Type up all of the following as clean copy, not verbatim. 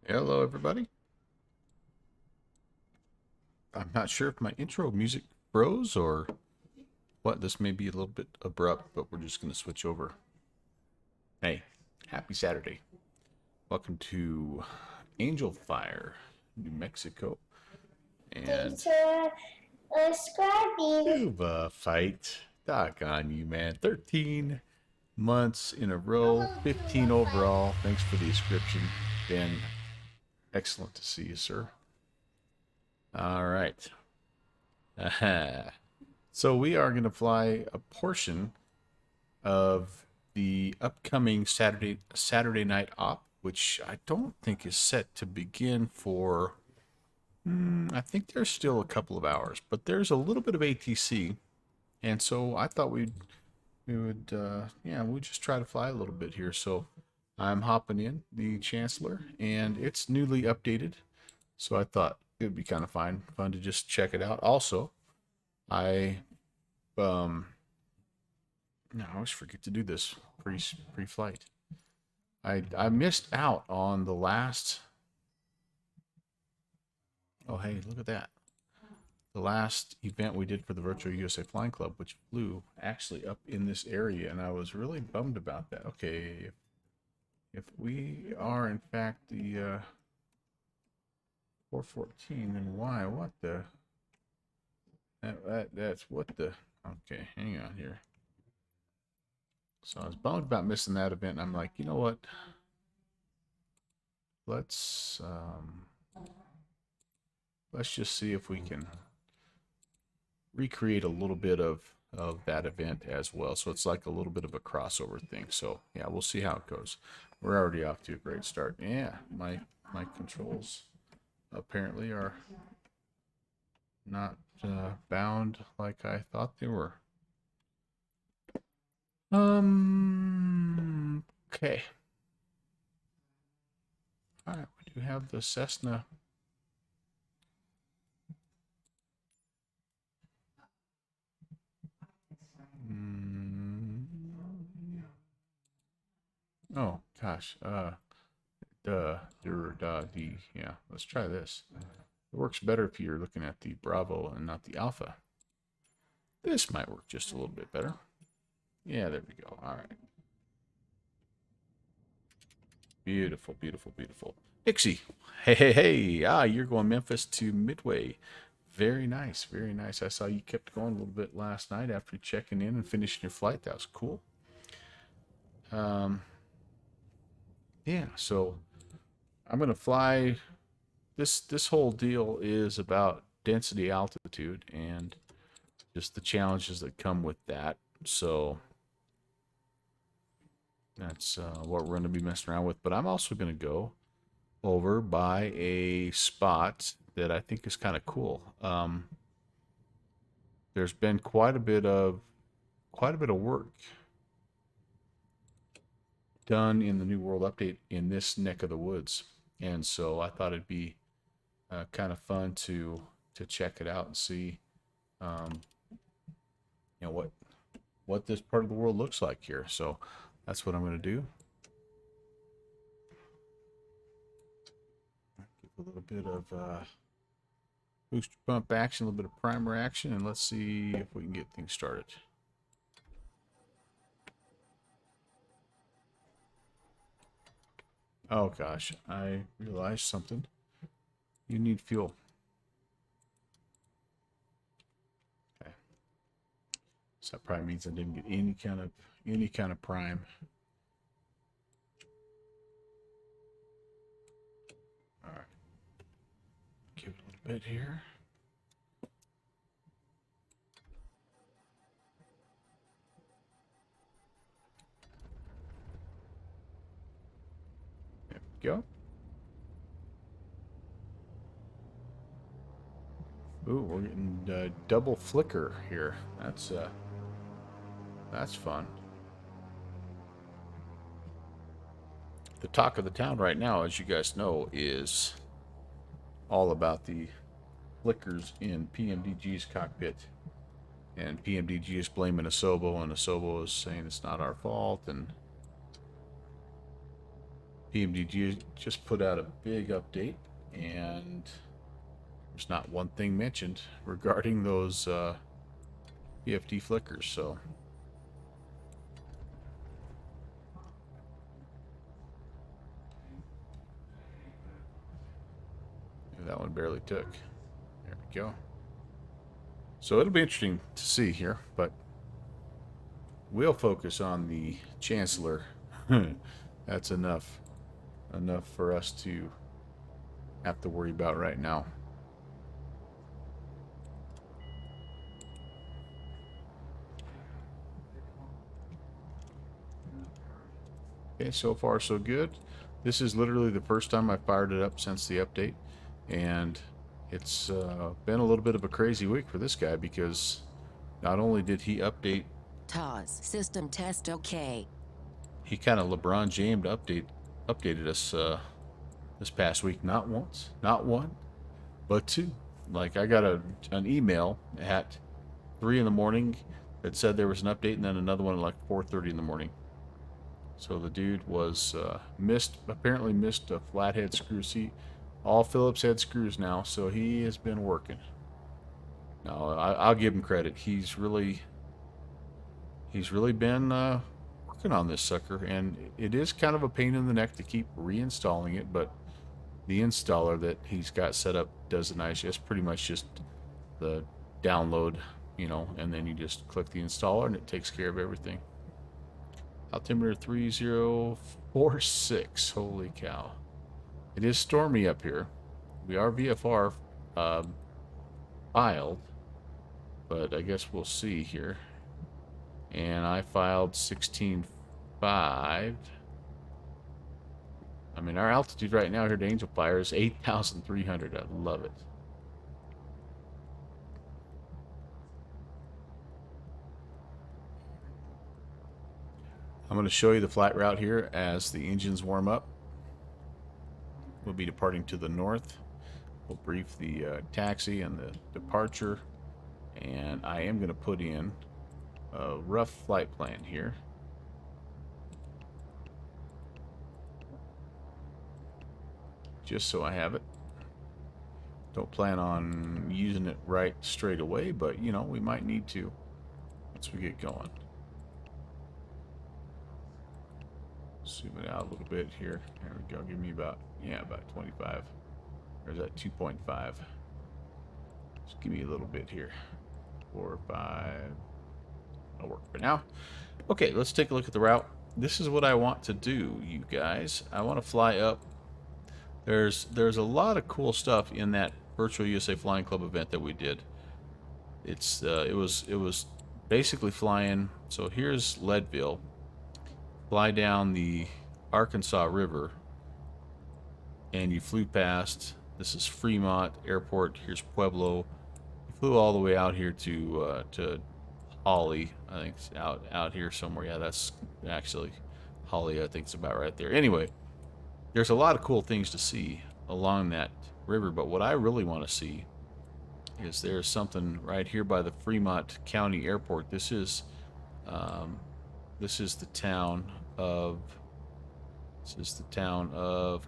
Hello, everybody. I'm not sure if my intro music froze or what. This may be a little bit abrupt, but we're just going to switch over. Hey, happy Saturday. Welcome to Angel Fire, New Mexico. And Subscribing. Cuba fight. Doggone you, man. 13 months in a row, 15 overall. Thanks for the description, Ben. Excellent to see you, sir. All right. Aha. So we are going to fly a portion of the upcoming Saturday night op, which I don't think is set to begin for. I think there's still a couple of hours, but there's a little bit of ATC, and so I thought we'd just try to fly a little bit here. So I'm hopping in the Chancellor, and it's newly updated, so I thought it would be kind of fun to just check it out. Also, I um no, I always forget to do this pre-flight. I missed out on the last. Oh, hey, look at that! The last event we did for the Virtual USA Flying Club, which flew actually up in this area, and I was really bummed about that. Okay, if we are in fact the 414, then why? What the? That's what the? Okay, hang on here. So I was bummed about missing that event, and I'm like, you know what? Let's um, let's just see if we can recreate a little bit of that event as well. So it's like a little bit of a crossover thing. So yeah, we'll see how it goes. We're already off to a great start. Yeah, my controls apparently are not bound like I thought they were. Okay. All right, we do have the Cessna. Mm, oh gosh. D. Yeah, let's try this. It works better if you're looking at the Bravo and not the Alpha. This might work just a little bit better. Yeah, there we go. All right. Beautiful, beautiful, beautiful. Dixie. Hey, hey, hey. Ah, you're going Memphis to Midway. Very nice, very nice. I saw you kept going a little bit last night after checking in and finishing your flight. That was cool. Um, yeah, so I'm gonna fly. This whole deal is about density altitude and just the challenges that come with that. So that's what we're going to be messing around with. But I'm also going to go over by a spot that I think is kind of cool. There's been quite a bit of work done in the New World Update in this neck of the woods, and so I thought it'd be kind of fun to check it out and see, um, what this part of the world looks like here. So that's what I'm going to do. Give a little bit of booster pump action, a little bit of primer action, and let's see if we can get things started. Oh gosh, I realized something. You need fuel. Okay. So that probably means I didn't get any kind of prime. All right. Give it a little bit here. There we go. Ooh, we're getting double flicker here. That's fun. The talk of the town right now, as you guys know, is all about the flickers in PMDG's cockpit. And PMDG is blaming Asobo, and Asobo is saying it's not our fault. And PMDG just put out a big update, and there's not one thing mentioned regarding those PFD flickers, so that one barely took. There we go. So it'll be interesting to see here, but we'll focus on the Chancellor. That's enough for us to have to worry about right now. Okay, so far so good. This is literally the first time I fired it up since the update, and it's been a little bit of a crazy week for this guy, because not only did he update TOS system test okay. He kind of LeBron James updated us this past week, not once, not one, but two. Like, I got an email at 3 in the morning that said there was an update, and then another one at like 4:30 in the morning. So the dude was apparently missed a flathead screw. See, all Phillips head screws now, so he has been working. No, I'll give him credit. He's really been working on this sucker, and it is kind of a pain in the neck to keep reinstalling it, but the installer that he's got set up does a nice. It's pretty much just the download, and then you just click the installer and it takes care of everything. Altimeter 3046. Holy cow. It is stormy up here. We are VFR filed, but I guess we'll see here. And I filed 16.5. I mean, our altitude right now here to Angel Fire is 8,300. I love it. I'm going to show you the flight route here as the engines warm up. We'll be departing to the north. We'll brief the taxi and the departure. And I am going to put in a rough flight plan here. Just so I have it. Don't plan on using it right straight away, but we might need to once we get going. Zoom it out a little bit here. There we go. Give me about 25. Or is that 2.5? Just give me a little bit here. 4 or 5. That'll work for now. Okay, let's take a look at the route. This is what I want to do, you guys. I want to fly up. There's a lot of cool stuff in that Virtual USA Flying Club event that we did. It was basically flying. So here's Leadville. Fly down the Arkansas River, and you flew past. This is Fremont Airport. Here's Pueblo. You flew all the way out here to Holly. I think it's out here somewhere. Yeah, that's actually Holly. I think it's about right there. Anyway, there's a lot of cool things to see along that river, but what I really want to see is there's something right here by the Fremont County Airport. This is the town of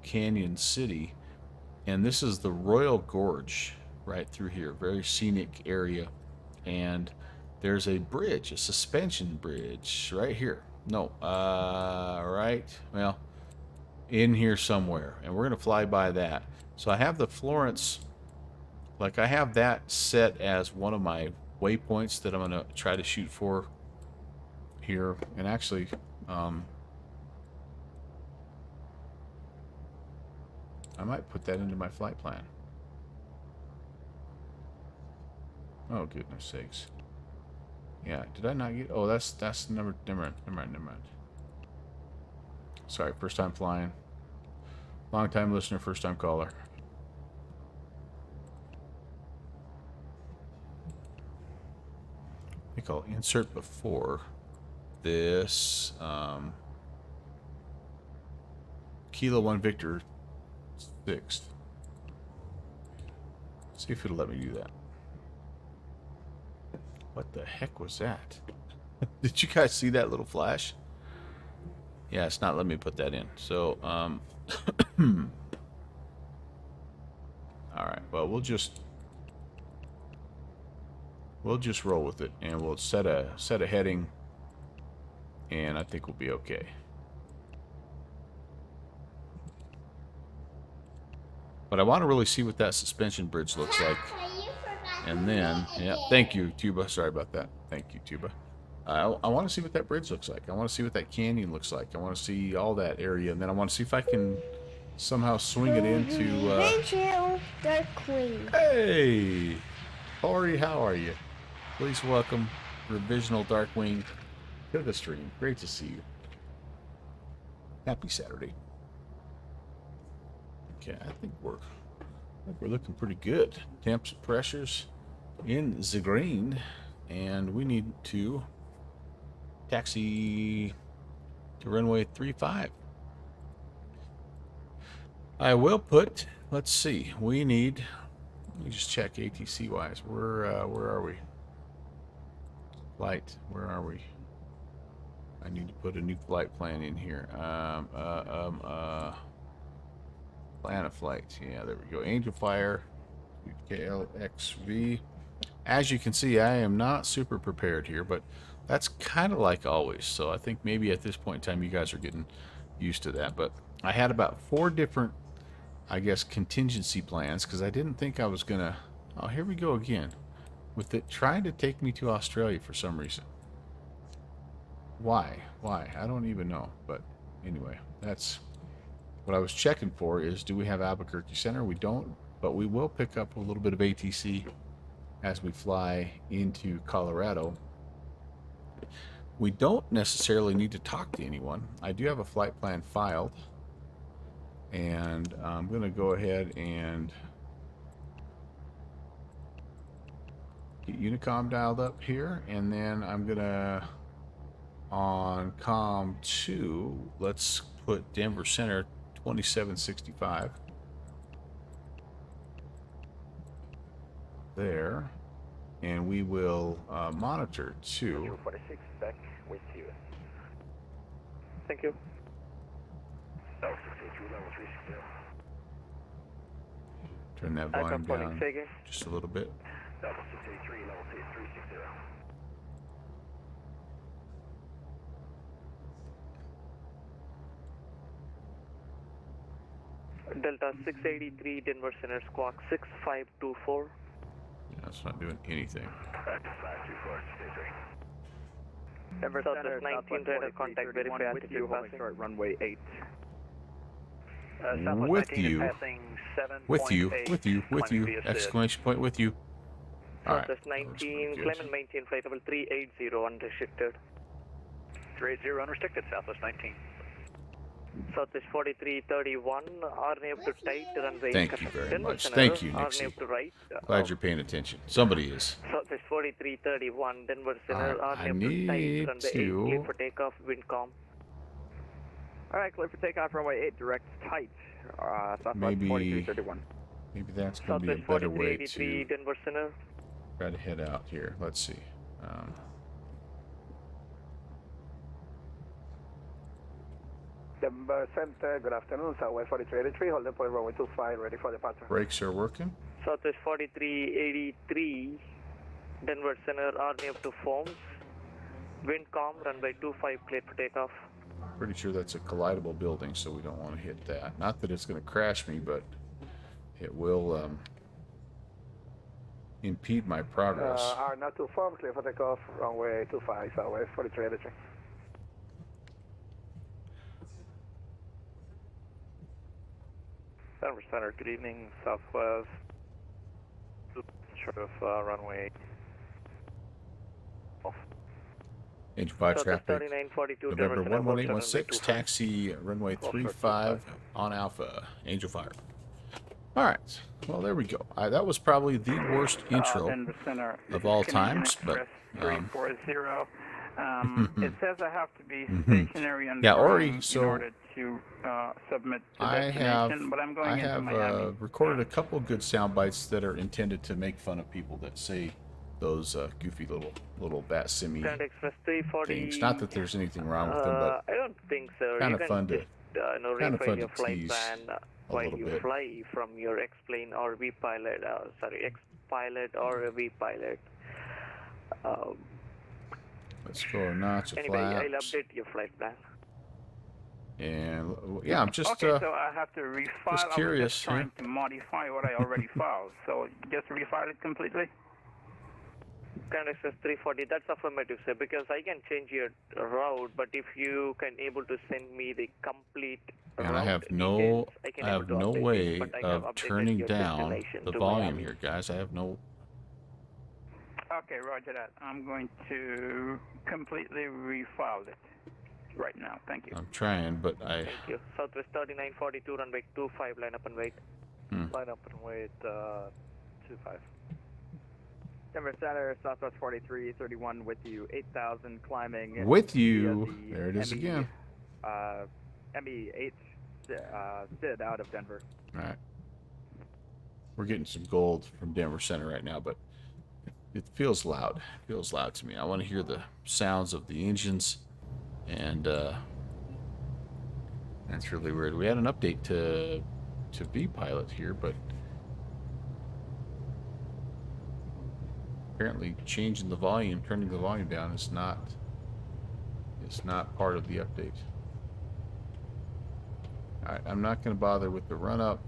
Canyon City, and this is the Royal Gorge right through here. Very scenic area, and there's a bridge, a suspension bridge right here. No, right, well, in here somewhere, and we're gonna fly by that. So I have the Florence, like I have that set as one of my waypoints that I'm gonna try to shoot for here, and actually I might put that into my flight plan. Oh, goodness sakes. Yeah, did I not get... Oh, that's the number... Never mind. Sorry, first time flying. Long time listener, first time caller. I think I'll insert before this Kilo 1 Victor 6th. See if it'll let me do that. What the heck was that? Did you guys see that little flash? Yeah, it's not letting me put that in. So, all right. Well, we'll just roll with it, and we'll set a heading, and I think we'll be okay. But I want to really see what that suspension bridge looks like. And then, yeah, thank you, Tuba. Sorry about that. Thank you, Tuba. I want to see what that bridge looks like. I want to see what that canyon looks like. I want to see all that area, and then I want to see if I can somehow swing it into. Darkwing. Hey, Ori, how are you? Please welcome Revisional Darkwing to the stream. Great to see you. Happy Saturday. Okay, I think we're looking pretty good. Temps and pressures in the green, and we need to taxi to runway 35. I will put, let's see, we need, let me just check ATC wise. Where are we? Flight, where are we? I need to put a new flight plan in here. Plan a flight. Yeah, there we go. Angel Fire, KLXV. As you can see, I am not super prepared here, but that's kind of like always. So I think maybe at this point in time, you guys are getting used to that. But I had about 4 different, I guess, contingency plans because I didn't think I was gonna. Oh, here we go again with it trying to take me to Australia for some reason. Why? I don't even know. But anyway, that's what I was checking for. Is do we have Albuquerque Center? We don't, but we will pick up a little bit of ATC as we fly into Colorado. We don't necessarily need to talk to anyone. I do have a flight plan filed, and I'm going to go ahead and get Unicom dialed up here, and then I'm going to, on COM 2, let's put Denver Center 2765 there. And we will monitor to. 46 back with you. Thank you. Turn that volume down just a little bit. Delta 683 Denver Center Squawk 6524. Yeah, it's not doing anything. Denver Center 19 radar contact verify altitude passing. Runway 8. With you, exclamation point with you. Southwest 19, climb and maintain flight level 380 unrestricted. 380 unrestricted, Southwest 19. Southwest 4331, RNAV to tight, runway. Thank you very much. Thank you, Nixie. RNAV to right. Glad you're paying attention. Somebody is. Southwest 4331, Denver Center, I RNAV to tight, runway 8, to. clear for takeoff, wind calm. Alright, clear for takeoff, runway 8, direct tight. Southwest Maybe 4331. Maybe that's going to be a Southwest better way 4383, to Denver Center. try to head out here. Let's see. Denver Center, good afternoon, Southwest 4383, hold the point runway 25, ready for departure. Brakes are working. Southwest 4383, Denver Center, RNAV to forms. Wind calm, runway 25, clear for takeoff. Pretty sure that's a collidable building, so we don't want to hit that. Not that it's going to crash me, but it will impede my progress. Are not to form, clear for takeoff, runway 25, Southwest 4383. Denver Center, good evening, Southwest. Short of runway. Engine 5 Southwest traffic. 3942, November Denver Center, 11816, taxi runway 35 on Alpha. Angel Fire. All right. Well, there we go. That was probably the worst intro Denver Center, of all times, but 340. It says I have to be stationary on yeah, the Ori. ground So in order to submit to I destination, but I'm going into Miami. have recorded a couple good sound bites that are intended to make fun of people that say those goofy little bat simi Grand Express 340. things. Not that there's anything wrong with them, but I don't think so. kind You of can fun to just no, kind of refill fun your to flight tease plan a while little you bit. fly from your X-plane or V-pilot. X-pilot or a V-pilot. Um, Let's go a notch of anyway, I'll flaps. update your flight plan. And yeah, I'm just Okay, so I have to refile. I was curious, just trying to modify what I already filed. So just refile it completely? Grand Express 340, that's affirmative, sir, because I can change your route, but if you can able to send me the complete and route I have no details, I can able have to no update way it, but I have of updated turning your down destination the to volume Miami. here, guys. I have no. Okay, roger that. I'm going to completely refile it right now. Thank you. I'm trying, but I. Thank you. Southwest 3942, runway 25, line up and wait. Line up and wait, 25. Denver Center, Southwest 4331 with you, 8,000 climbing. With via you. the There it is again. ME8 SID out of Denver. All right. We're getting some gold from Denver Center right now, but it feels loud. It feels loud to me. I want to hear the sounds of the engines, and that's really weird. We had an update to V-pilot here, but apparently changing the volume, turning the volume down is not part of the update. All right, I'm not going to bother with the run up.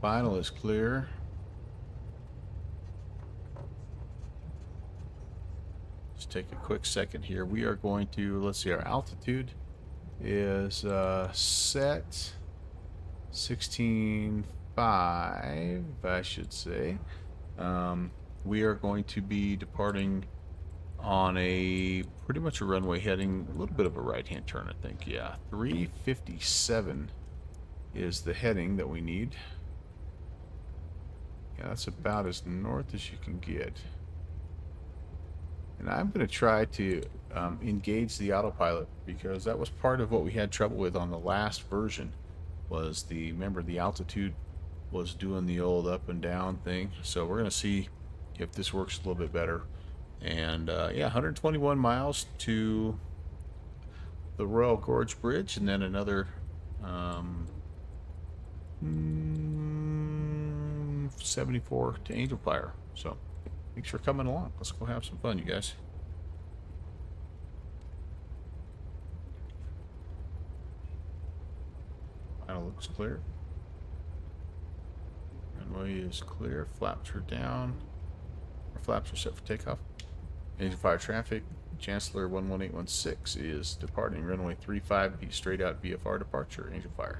Final is clear. Just take a quick second here. We are going to, let's see, our altitude is set 16.5, I should say. We are going to be departing on a pretty much a runway heading a little bit of a right-hand turn, I think. Yeah, 357 is the heading that we need. Yeah, that's about as north as you can get. And I'm going to try to engage the autopilot, because that was part of what we had trouble with on the last version. Was remember the altitude was doing the old up and down thing. So we're going to see if this works a little bit better. And yeah, 121 miles to the Royal Gorge Bridge, and then another 74 to Angel Fire. So thanks for coming along. Let's go have some fun, you guys. Final looks clear. Runway is clear. Flaps are down. Our flaps are set for takeoff. Angel Fire traffic. Chancellor 11816 is departing runway 35. Be straight out VFR departure. Angel Fire.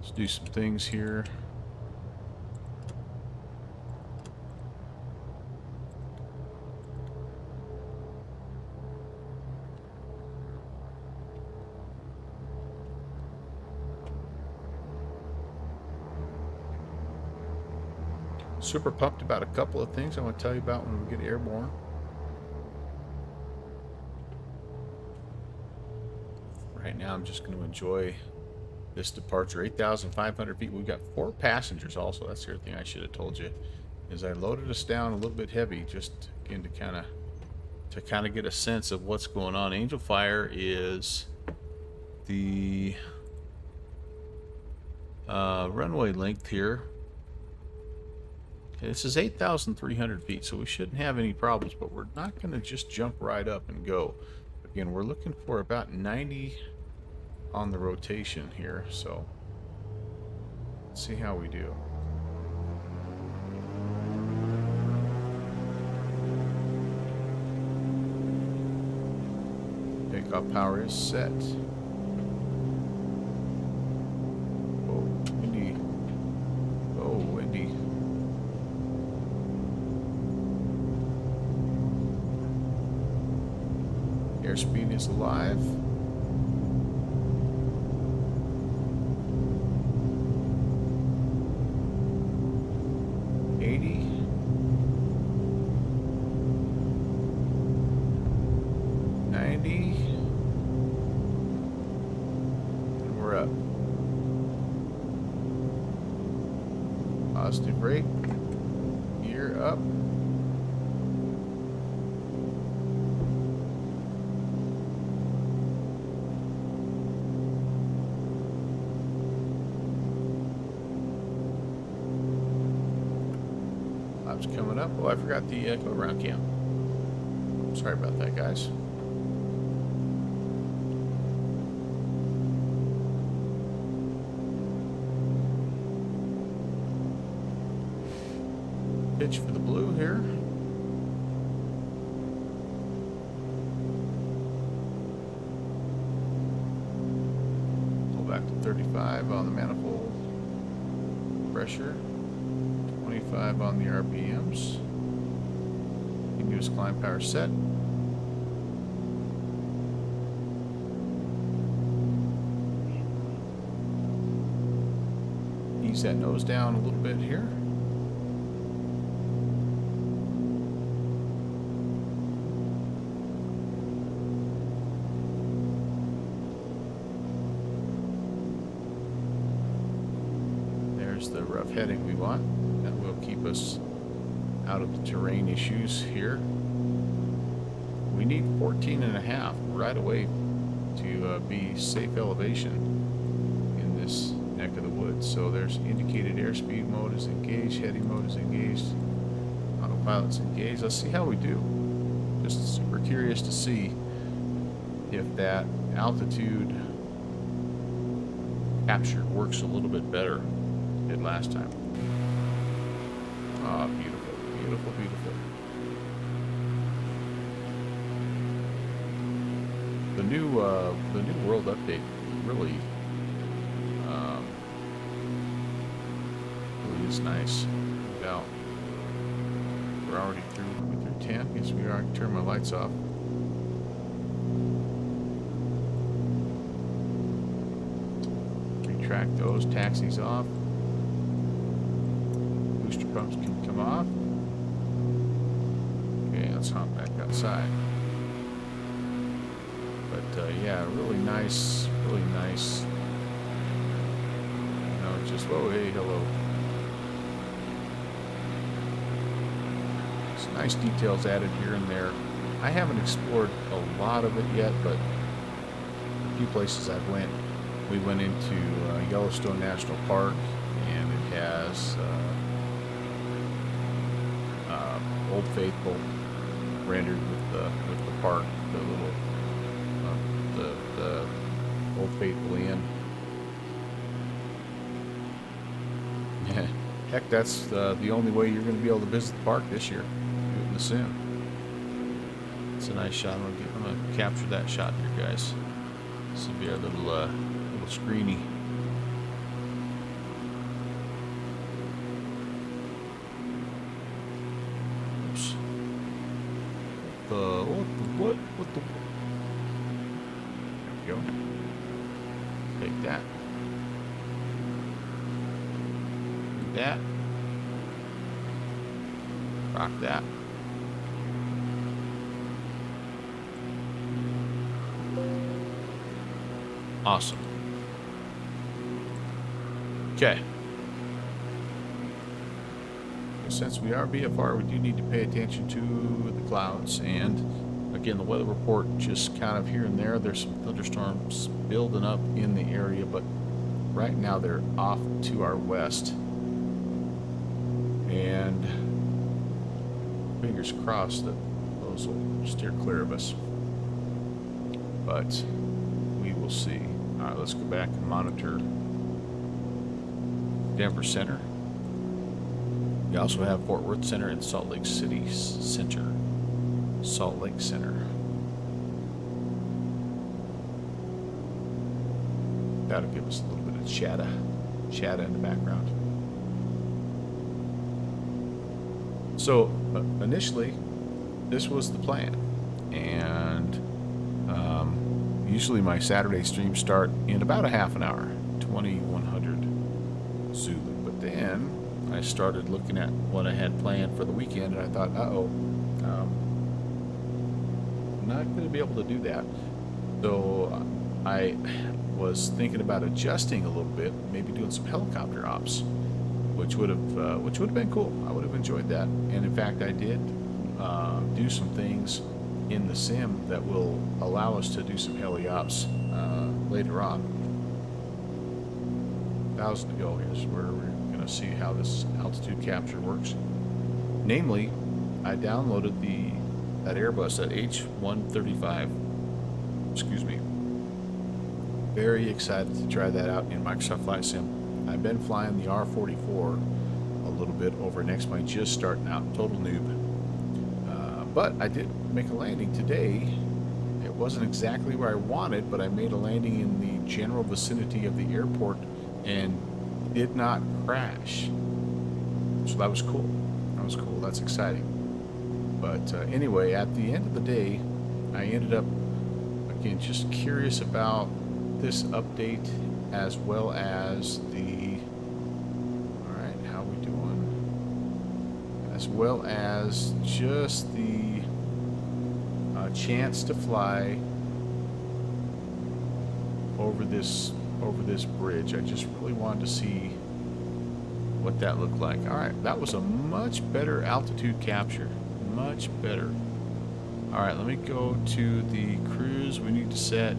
Let's do some things here. Super pumped about a couple of things I want to tell you about when we get airborne. Right now I'm just going to enjoy this departure. 8,500 feet. We've got 4 passengers also. That's the other thing I should have told you, is I loaded us down a little bit heavy, just again to kind of get a sense of what's going on. Angel Fire is the runway length here. Okay, this is 8,300 feet, so we shouldn't have any problems, but we're not going to just jump right up and go. Again, we're looking for about 90 on the rotation here, so let's see how we do. Takeoff power is set. Oh, windy. Oh, windy. Airspeed is alive. Positive rate. Gear up. Laps coming up. Oh, I forgot the go around cam. Sorry about that, guys. Pitch for the blue here. Pull back to 35 on the manifold pressure, 25 on the RPMs. Continuous climb power set. Ease that nose down a little bit here. The rough heading we want. That will keep us out of the terrain issues here. We need 14.5 right away to be safe elevation in this neck of the woods. So there's indicated airspeed mode is engaged, heading mode is engaged, autopilot's engaged. Let's see how we do. Just super curious to see if that altitude capture works a little bit better did last time. Ah, beautiful, beautiful, beautiful. The new world update really, really is nice. No doubt. We're already through 10. Yes, we are. I can turn my lights off. Retract those. Taxis off. Pumps can come off. Okay, let's hop back outside. But yeah, really nice, really nice. You know, just whoa, hey, hello. Some nice details added here and there. I haven't explored a lot of it yet, but a few places I went. We went into Yellowstone National Park, and it has. Old Faithful rendered with the park, the little the Old Faithful Inn. Yeah, heck, that's the only way you're going to be able to visit the park this year. Do it in the sim. It's a nice shot. I'm gonna capture that shot here, guys. This will be our little screeny. What the? There we go. Take that. Do that. Rock that. Awesome. Okay. Since we are VFR, we do need to pay attention to the clouds, and again, the weather report just kind of here and there. There's some thunderstorms building up in the area, but right now they're off to our west, and fingers crossed that those will steer clear of us, but we will see. All right, let's go back and monitor Denver Center. We also have Fort Worth Center and Salt Lake City Center. Salt Lake Center. That'll give us a little bit of chatter in the background. So initially, this was the plan, and usually my Saturday streams start in about a half an hour, 2100 Zulu. But then I started looking at what I had planned for the weekend, and I thought, I'm not going to be able to do that. So I was thinking about adjusting a little bit, maybe doing some helicopter ops. which would have been cool. I would have enjoyed that. And in fact, I did do some things in the sim that will allow us to do some heliops later on. 1,000 to go. Here's where we're going to see how this altitude capture works. Namely, I downloaded that Airbus, that H135. Excuse me. Very excited to try that out in Microsoft Flight Sim. I've been flying the R44 a little bit over next month, just starting out, total noob. But I did make a landing today. It wasn't exactly where I wanted, but I made a landing in the general vicinity of the airport and did not crash. So that was cool. That was cool. That's exciting. But anyway, at the end of the day, I ended up, again, just curious about this update as well as the, all right, how we doing? As well as just the chance to fly over this bridge. I just really wanted to see what that looked like. All right, that was a much better altitude capture, much better. All right, let me go to the cruise. We need to set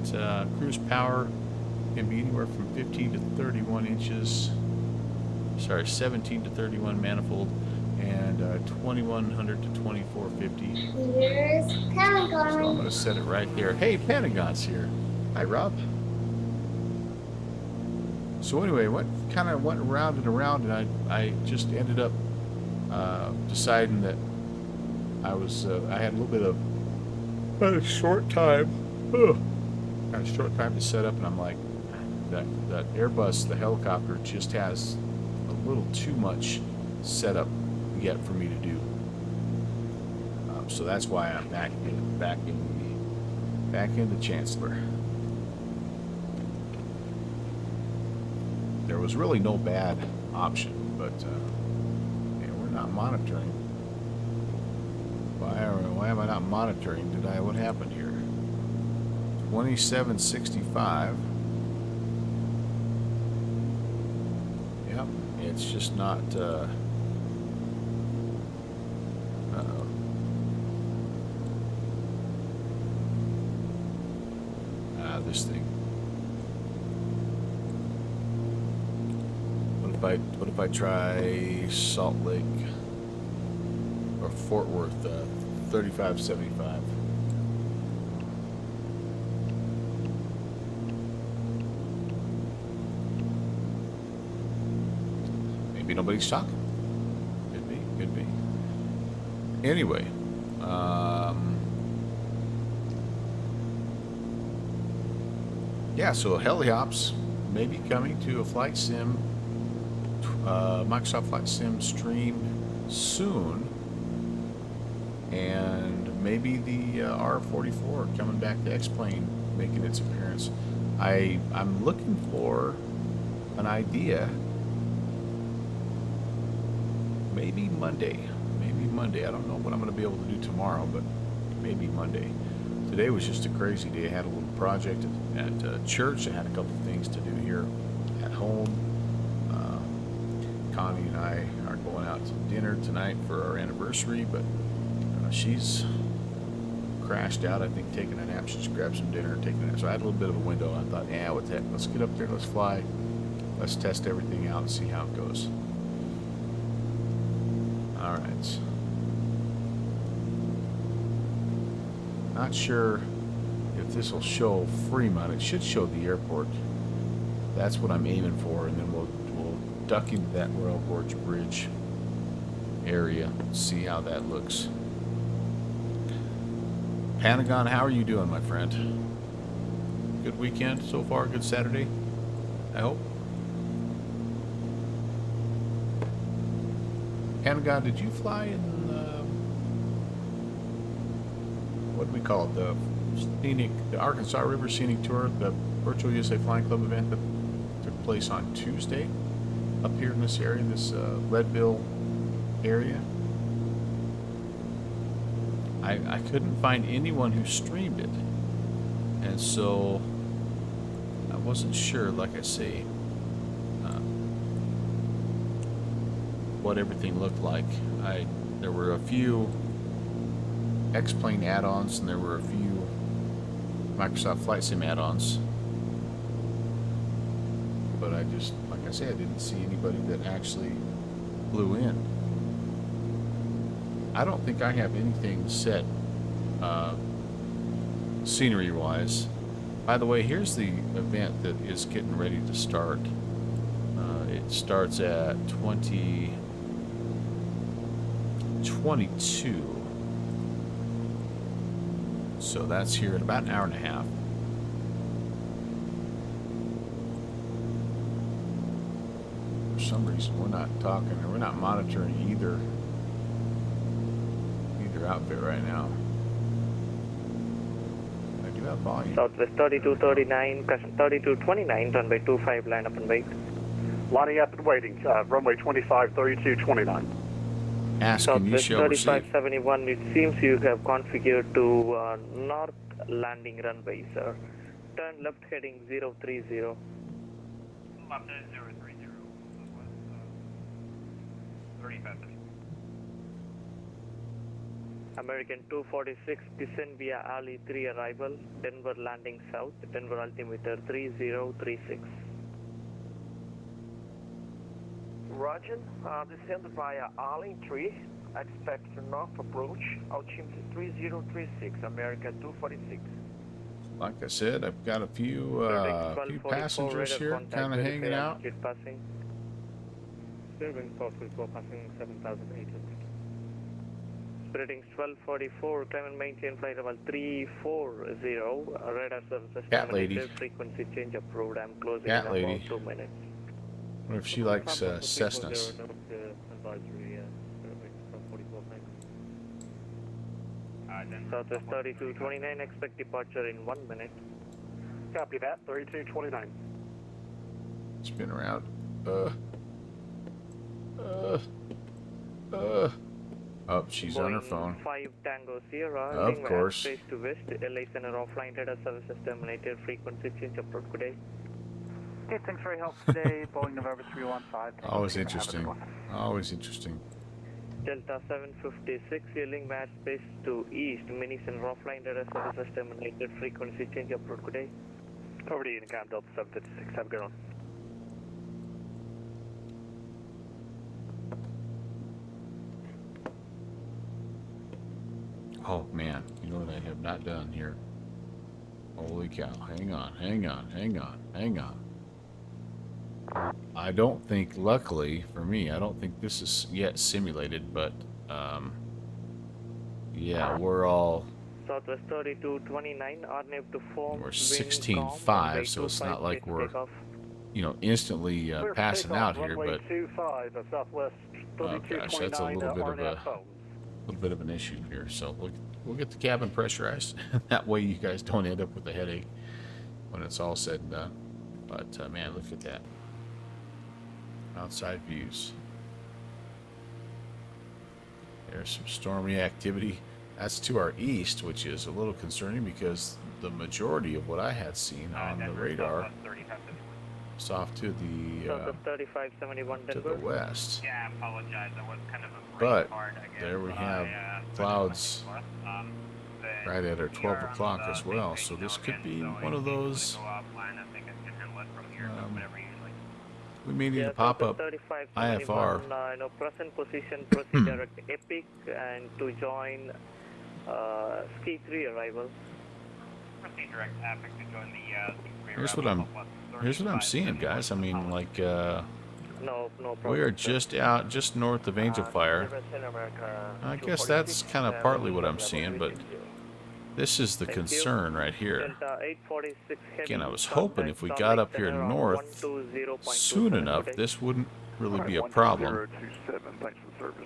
cruise power can be anywhere from 15 to 31 inches. Sorry, 17 to 31 manifold, and 2100 to 2450. Here's Pentagon. So I'm going to set it right here. Hey, Pentagon's here. Hi, Rob. So anyway, kind of went around and around, and I just ended up deciding that I had a little bit of a short time, kind of short time to set up, and I'm like, that Airbus, the helicopter, just has a little too much setup yet for me to do. So that's why I'm back in the Chancellor. There was really no bad option, but yeah, we're not monitoring. Why am I not monitoring? What happened here? 2765. Yep, it's just not. This thing. What if I try Salt Lake or Fort Worth 3575? Maybe nobody's talking. Could be. Anyway, yeah, so heliops may be coming to a flight sim, Microsoft Flight Sim stream soon, and maybe the R44 coming back to X-Plane making its appearance. I'm looking for an idea. Maybe Monday. I don't know what I'm going to be able to do tomorrow, but maybe Monday. Today was just a crazy day. I had a little project at church. I had a couple things to do here at home. Connie and I are going out to dinner tonight for our anniversary, but she's crashed out, I think, taking a nap. She just grabbed some dinner and taking a nap. So I had a little bit of a window. I thought, yeah, what the heck? Let's get up there. Let's fly. Let's test everything out and see how it goes. All right. Not sure if this will show Fremont. It should show the airport. That's what I'm aiming for, and then we'll duck into that Royal Gorge Bridge area, see how that looks. Pentagon, how are you doing, my friend? Good weekend so far? Good Saturday, I hope. Pentagon, did you fly in what do we call it, the Arkansas River Scenic Tour, the Virtual USA Flying Club event that took place on Tuesday up here in this area, this Leadville area? I couldn't find anyone who streamed it, and so I wasn't sure, like I say. what everything looked like. There were a few X-Plane add-ons, and there were a few Microsoft Flight Sim add-ons. But I just, like I said, I didn't see anybody that actually flew in. I don't think I have anything set scenery-wise. By the way, here's the event that is getting ready to start. It starts at 20:22. So that's here in about an hour and a half. For some reason, we're not talking, or we're not monitoring either outfit right now. I do have volume. Southwest 3239, custom 3229, runway 25, line up and wait. Lining up and waiting. Runway 25, 3229. Ask and you Southwest shall receive. 3571, it seems you have configured to north landing runway, sir. Turn left heading 030. Left is 030. 35. American 246, descend via alley 3 arrival, Denver landing south, Denver altimeter 3036. Roger, descend via alley 3, expect north approach, altimeter 3036, American 246. Like I said, I've got a few passengers here kind of hanging out. Passing. Serving 1244, passing 7,800. Ratings 1244, climb and maintain flight level 340, radar services Cat lady. terminated, frequency change approved, I'm closing Cat in lady. about 2 minutes. I wonder if she likes Cessnas. Southwest 3229, expect departure in 1 minute. Copy that. 3229. Spin around. Oh, she's on her Boeing phone. 5 Tango Sierra, Of wing course. space to west, LA Center offline, radar services terminated, frequency change approved, good day. Okay, thanks for your help today. Boeing November 315. Always interesting. Always interesting. Delta 756, yielding match space to east, mini center offline, radar services terminated, frequency change approved, good day. Over to Unicom, Delta 756. Have a good one. Oh man, you know what I have not done here? Holy cow. Hang on. I don't think, luckily for me, I don't think this is yet simulated, but yeah, we're all, Southwest 3229, RNAV to form. we're 16.5, so it's not like we're, you know, instantly passing out here, but 25, Southwest oh gosh, that's a little bit of an issue here. So we'll get the cabin pressurized. That way you guys don't end up with a headache when it's all said and done. But man, look at that. Outside views. There's some stormy activity. That's to our east, which is a little concerning because the majority of what I had seen on the radar is off to the Southwest 3571, to Denver. the west. Yeah, I apologize. I was kind of a But part, I guess. there we have But clouds the right at our 12 ER o'clock on the as well. big So thing this now could again, be so one of if you those. go offline, I think I can handle it from here, but whatever you like. We may need Yeah, to pop up Southwest 3571, IFR. You know, present position, proceed direct Epic, and to join Ski 3 arrival. Proceed direct Epic to join the Here's what I'm seeing, guys. I mean, like No problem. we are sir. just out just north of Angel Fire. I guess that's kind of partly what I'm seeing, but this is the concern right here. Delta 846 heavy, Again, I was hoping if we got up here north soon enough, this wouldn't really be a problem.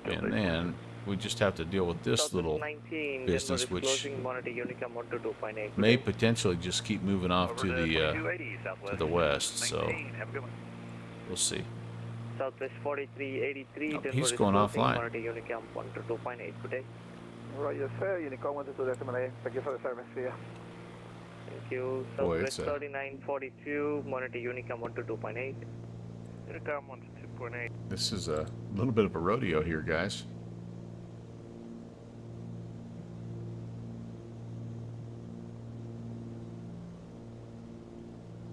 And then we just have to deal with this little business, which may potentially just keep moving off to the west. So we'll see. Southwest 4383, Oh, Denver he's is going closing, offline. Monitor Unicam 122.8, good day. Roger, sir. Unicom 122.8. Thank you for the service here. Thank you. Boy, Southwest it's a- 3942, Monitor Unicam 122.8. Unicom 122.8. 8.8. This is a little bit of a rodeo here, guys.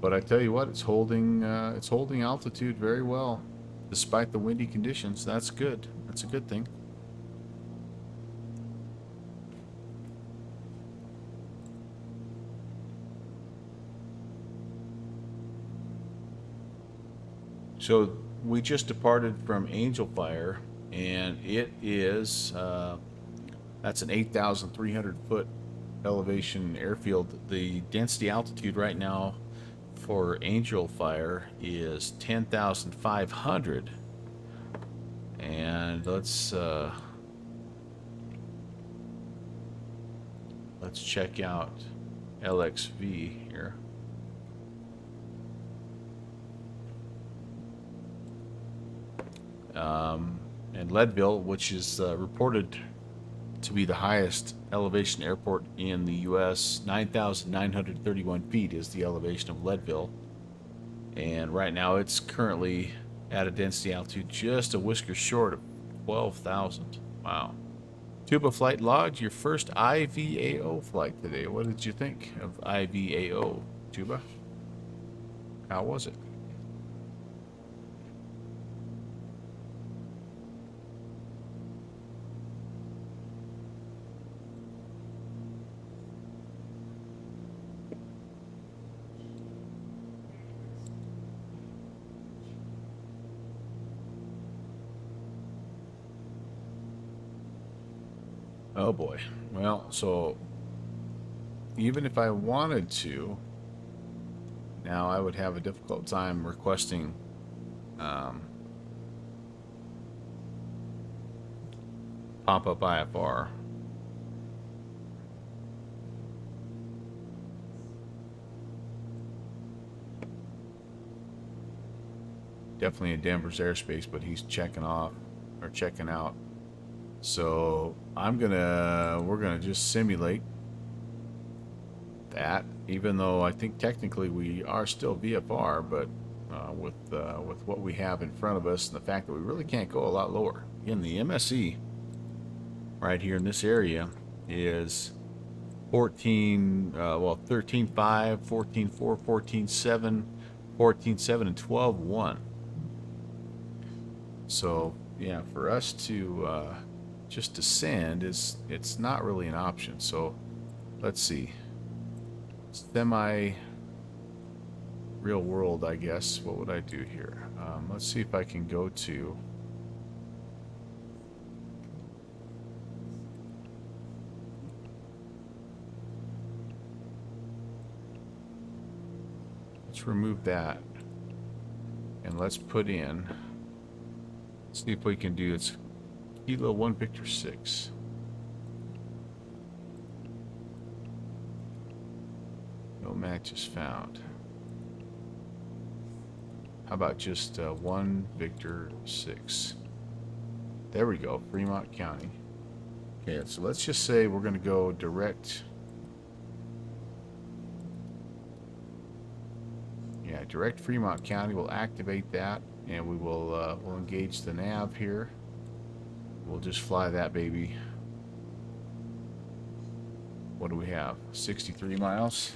But I tell you what, it's holding altitude very well, despite the windy conditions. That's good. That's a good thing. So we just departed from Angel Fire, and it is that's an 8,300 foot elevation airfield. The density altitude right now for Angel Fire is 10,500, and let's check out LXV here. And Leadville, which is reported to be the highest elevation airport in the U.S., 9,931 feet is the elevation of Leadville. And right now it's currently at a density altitude just a whisker short of 12,000. Wow. Tuba Flight Lodge, your first IVAO flight today. What did you think of IVAO, Tuba? How was it? Oh boy. Well, so even if I wanted to, now I would have a difficult time requesting pop-up IFR. Definitely in Denver's airspace, but he's checking off or checking out. So we're gonna just simulate that, even though I think technically we are still VFR, but with what we have in front of us and the fact that we really can't go a lot lower. Again, the MSE right here in this area is 13.5, 14.4, 14.7, 14.7, and 12.1. So yeah, for us to just descend it's not really an option. So let's see, semi real world, I guess. What would I do here? Let's see if I can go to let's remove that and let's put in, see if we can do it's Kilo 1 Victor 6. No matches found. How about just 1 Victor 6? There we go, Fremont County. Okay, so let's just say we're going to go direct. Yeah, direct Fremont County. We'll activate that, and we will we'll engage the nav here. We'll just fly that baby. What do we have? 63 miles.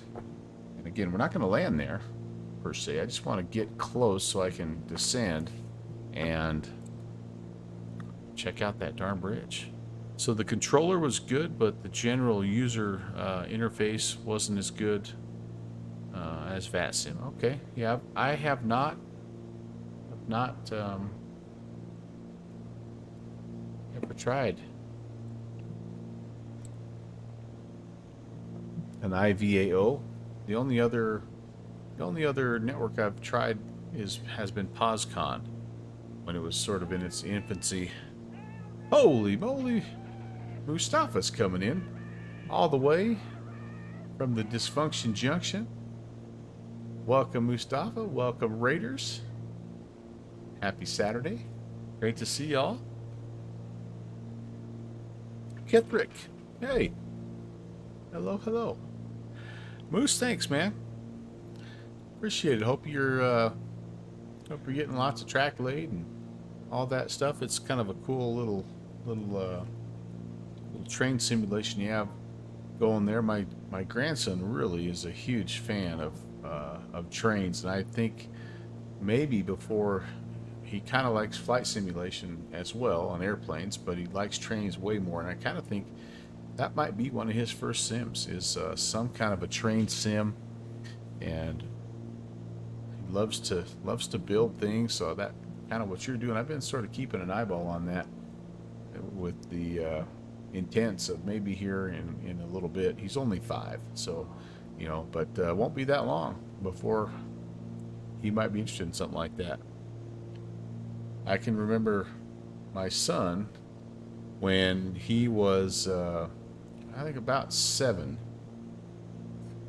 And again, we're not going to land there, per se. I just want to get close so I can descend and check out that darn bridge. So the controller was good, but the general user interface wasn't as good as VATSIM. Okay, yeah, I have not ever tried an IVAO. The only other network I've tried has been POSCON when it was sort of in its infancy. Holy moly! Mustafa's coming in all the way from the Dysfunction Junction. Welcome, Mustafa. Welcome, Raiders. Happy Saturday. Great to see y'all. Kithrick. Hey. Hello, hello. Moose, thanks, man. Appreciate it. Hope you're getting lots of track laid and all that stuff. It's kind of a cool little train simulation you have going there. My grandson really is a huge fan of trains, and I think maybe before he kind of likes flight simulation as well on airplanes, but he likes trains way more. And I kind of think that might be one of his first sims is some kind of a train sim, and he loves to build things. So that kind of what you're doing. I've been sort of keeping an eyeball on that with the intents of maybe here in a little bit. He's only 5, so but won't be that long before he might be interested in something like that. I can remember my son when he was I think about 7.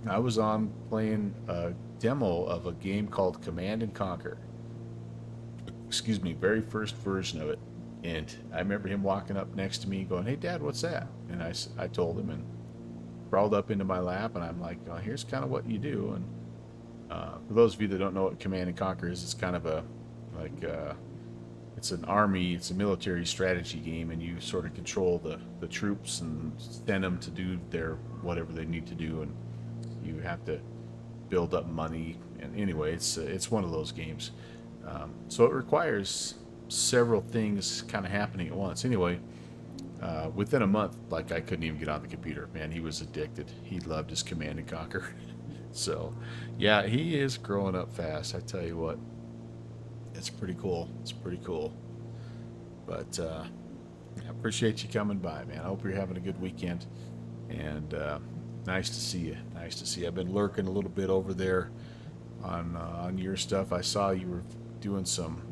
I was on playing a demo of a game called Command and Conquer. Excuse me, very first version of it. And I remember him walking up next to me going, "Hey, Dad, what's that?" And I told him, and crawled up into my lap, and I'm like, "Oh, here's kind of what you do." And for those of you that don't know what Command and Conquer is, it's kind of a, like, it's an army, it's a military strategy game, and you sort of control the troops and send them to do their whatever they need to do, and you have to build up money. And anyway, it's one of those games. So it requires several things kind of happening at once. Anyway, within a month, like, I couldn't even get on the computer. Man, he was addicted. He loved his Command and Conquer. So, yeah, he is growing up fast. I tell you what, it's pretty cool. It's pretty cool. But I appreciate you coming by, man. I hope you're having a good weekend. And nice to see you. Nice to see you. I've been lurking a little bit over there on your stuff. I saw you were doing some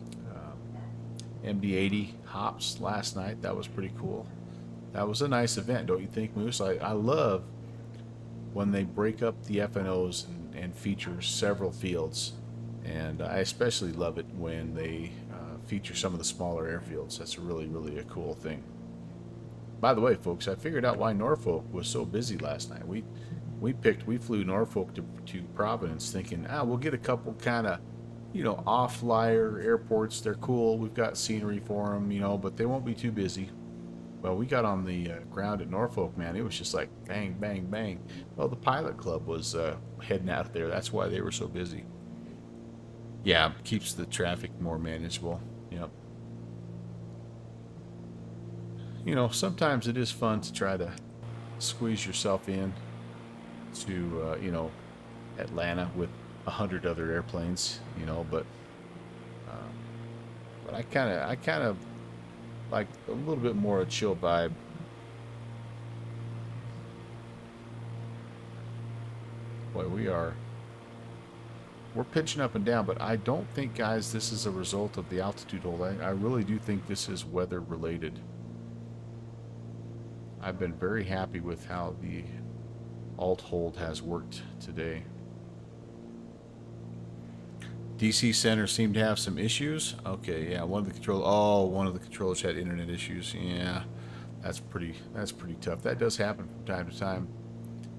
MD-80 hops last night. That was pretty cool. That was a nice event, don't you think, Moose? I love when they break up the FNOs and feature several fields. And I especially love it when they feature some of the smaller airfields. That's really, really a cool thing. By the way, folks, I figured out why Norfolk was so busy last night. We flew Norfolk to Providence thinking, we'll get a couple kind of, off-flyer airports. They're cool. We've got scenery for them, but they won't be too busy. Well, we got on the ground at Norfolk, man. It was just like bang, bang, bang. Well, the pilot club was heading out there. That's why they were so busy. Yeah, keeps the traffic more manageable. Yep. Sometimes it is fun to try to squeeze yourself in to, Atlanta with 100 other airplanes, but I kind of like a little bit more a chill vibe. Boy, we're pitching up and down, but I don't think, guys, this is a result of the altitude hold. I really do think this is weather related. I've been very happy with how the alt hold has worked today. DC Center seemed to have some issues. Okay, yeah, one of the controllers had internet issues. Yeah, that's pretty tough. That does happen from time to time.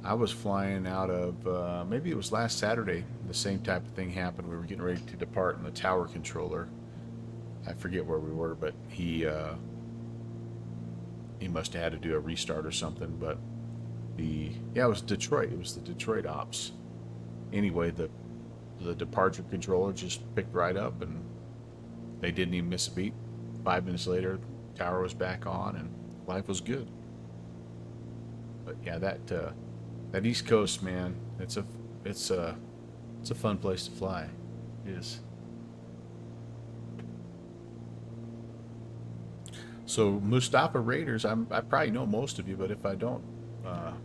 I was flying out of maybe it was last Saturday. The same type of thing happened. We were getting ready to depart, and the tower controller, I forget where we were, but he must have had to do a restart or something. But it was Detroit. It was the Detroit ops. Anyway, the departure controller just picked right up, and they didn't even miss a beat. 5 minutes later, the tower was back on, and life was good. But yeah, that East Coast, man, it's a fun place to fly. It is. So Mustafa Raiders, I probably know most of you, but if I don't,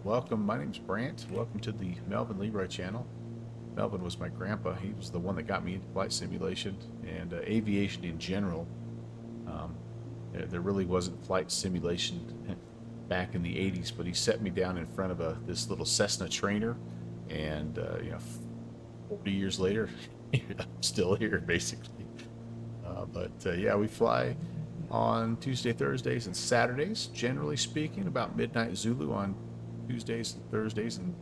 welcome. My name's Brant. Welcome to the Melvin Leroy channel. Melvin was my grandpa. He was the one that got me into flight simulation and aviation in general. There really wasn't flight simulation back in the 80s, but he set me down in front of this little Cessna trainer, and 40 years later, I'm still here, basically. Yeah, we fly on Tuesday, Thursdays, and Saturdays, generally speaking, about midnight Zulu on Tuesdays and Thursdays, and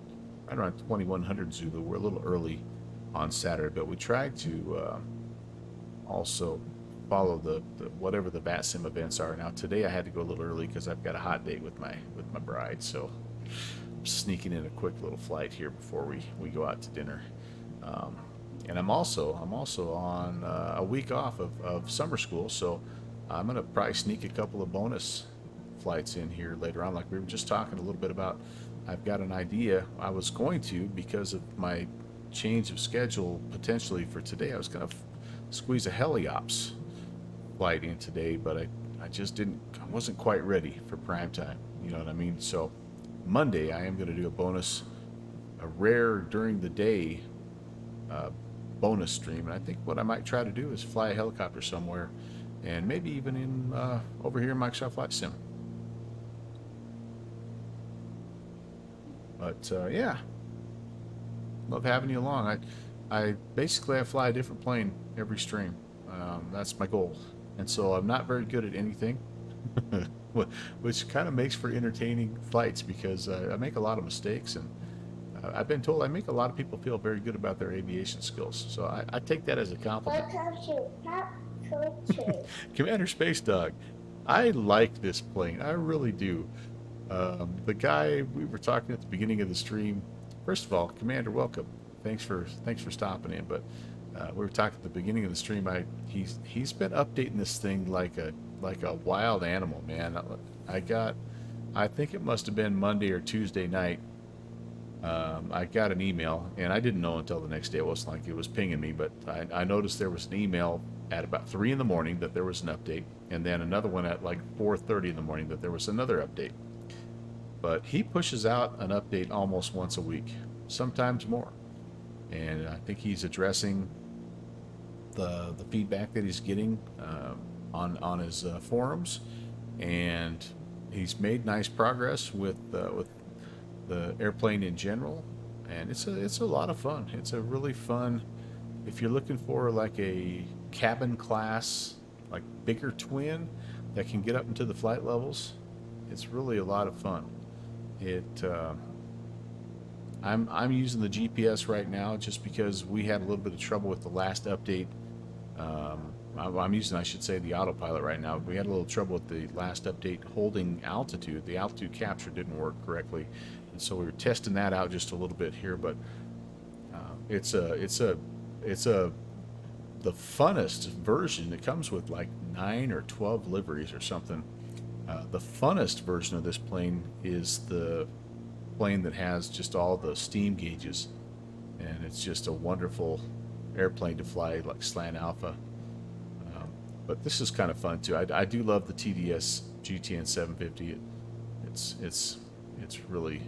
right around 2100 Zulu. We're a little early on Saturday, but we try to also follow the whatever the VATSIM events are. Now today I had to go a little early because I've got a hot date with my bride, so I'm sneaking in a quick little flight here before we go out to dinner. And I'm also on a week off of summer school, so I'm gonna probably sneak a couple of bonus flights in here later on. Like we were just talking a little bit about, I've got an idea. I was going to, because of my change of schedule potentially for today, I was gonna squeeze a heliops flight in today, but I just didn't, I wasn't quite ready for prime time. You know what I mean? So Monday I am gonna do a rare during the day bonus stream, and I think what I might try to do is fly a helicopter somewhere, and maybe even in over here in Microsoft Flight Sim. But yeah, love having you along. I basically fly a different plane every stream. That's my goal, and so I'm not very good at anything, which kind of makes for entertaining flights because I make a lot of mistakes, and I've been told I make a lot of people feel very good about their aviation skills. So I take that as a compliment. Commander Space Dog, I like this plane. I really do. The guy we were talking at the beginning of the stream. First of all, Commander, welcome. Thanks for stopping in. But we were talking at the beginning of the stream. He's been updating this thing like a wild animal, man. I think it must have been Monday or Tuesday night. I got an email, and I didn't know until the next day. It wasn't like it was pinging me, but I noticed there was an email at about 3 in the morning that there was an update, and then another one at like 4:30 in the morning that there was another update. But he pushes out an update almost once a week, sometimes more. And I think he's addressing the feedback that he's getting on his forums, and he's made nice progress with the airplane in general, and it's a lot of fun. It's a really fun, if you're looking for like a cabin class, like bigger twin that can get up into the flight levels. It's really a lot of fun. I'm using the GPS right now just because we had a little bit of trouble with the last update. I'm using, I should say, the autopilot right now. We had a little trouble with the last update holding altitude. The altitude capture didn't work correctly, and so we were testing that out just a little bit here. But it's the funnest version. It comes with like 9 or 12 liveries or something. The funnest version of this plane is the plane that has just all the steam gauges, and it's just a wonderful airplane to fly, like Slant Alpha. But this is kind of fun too. I do love the TDS GTN 750. It's really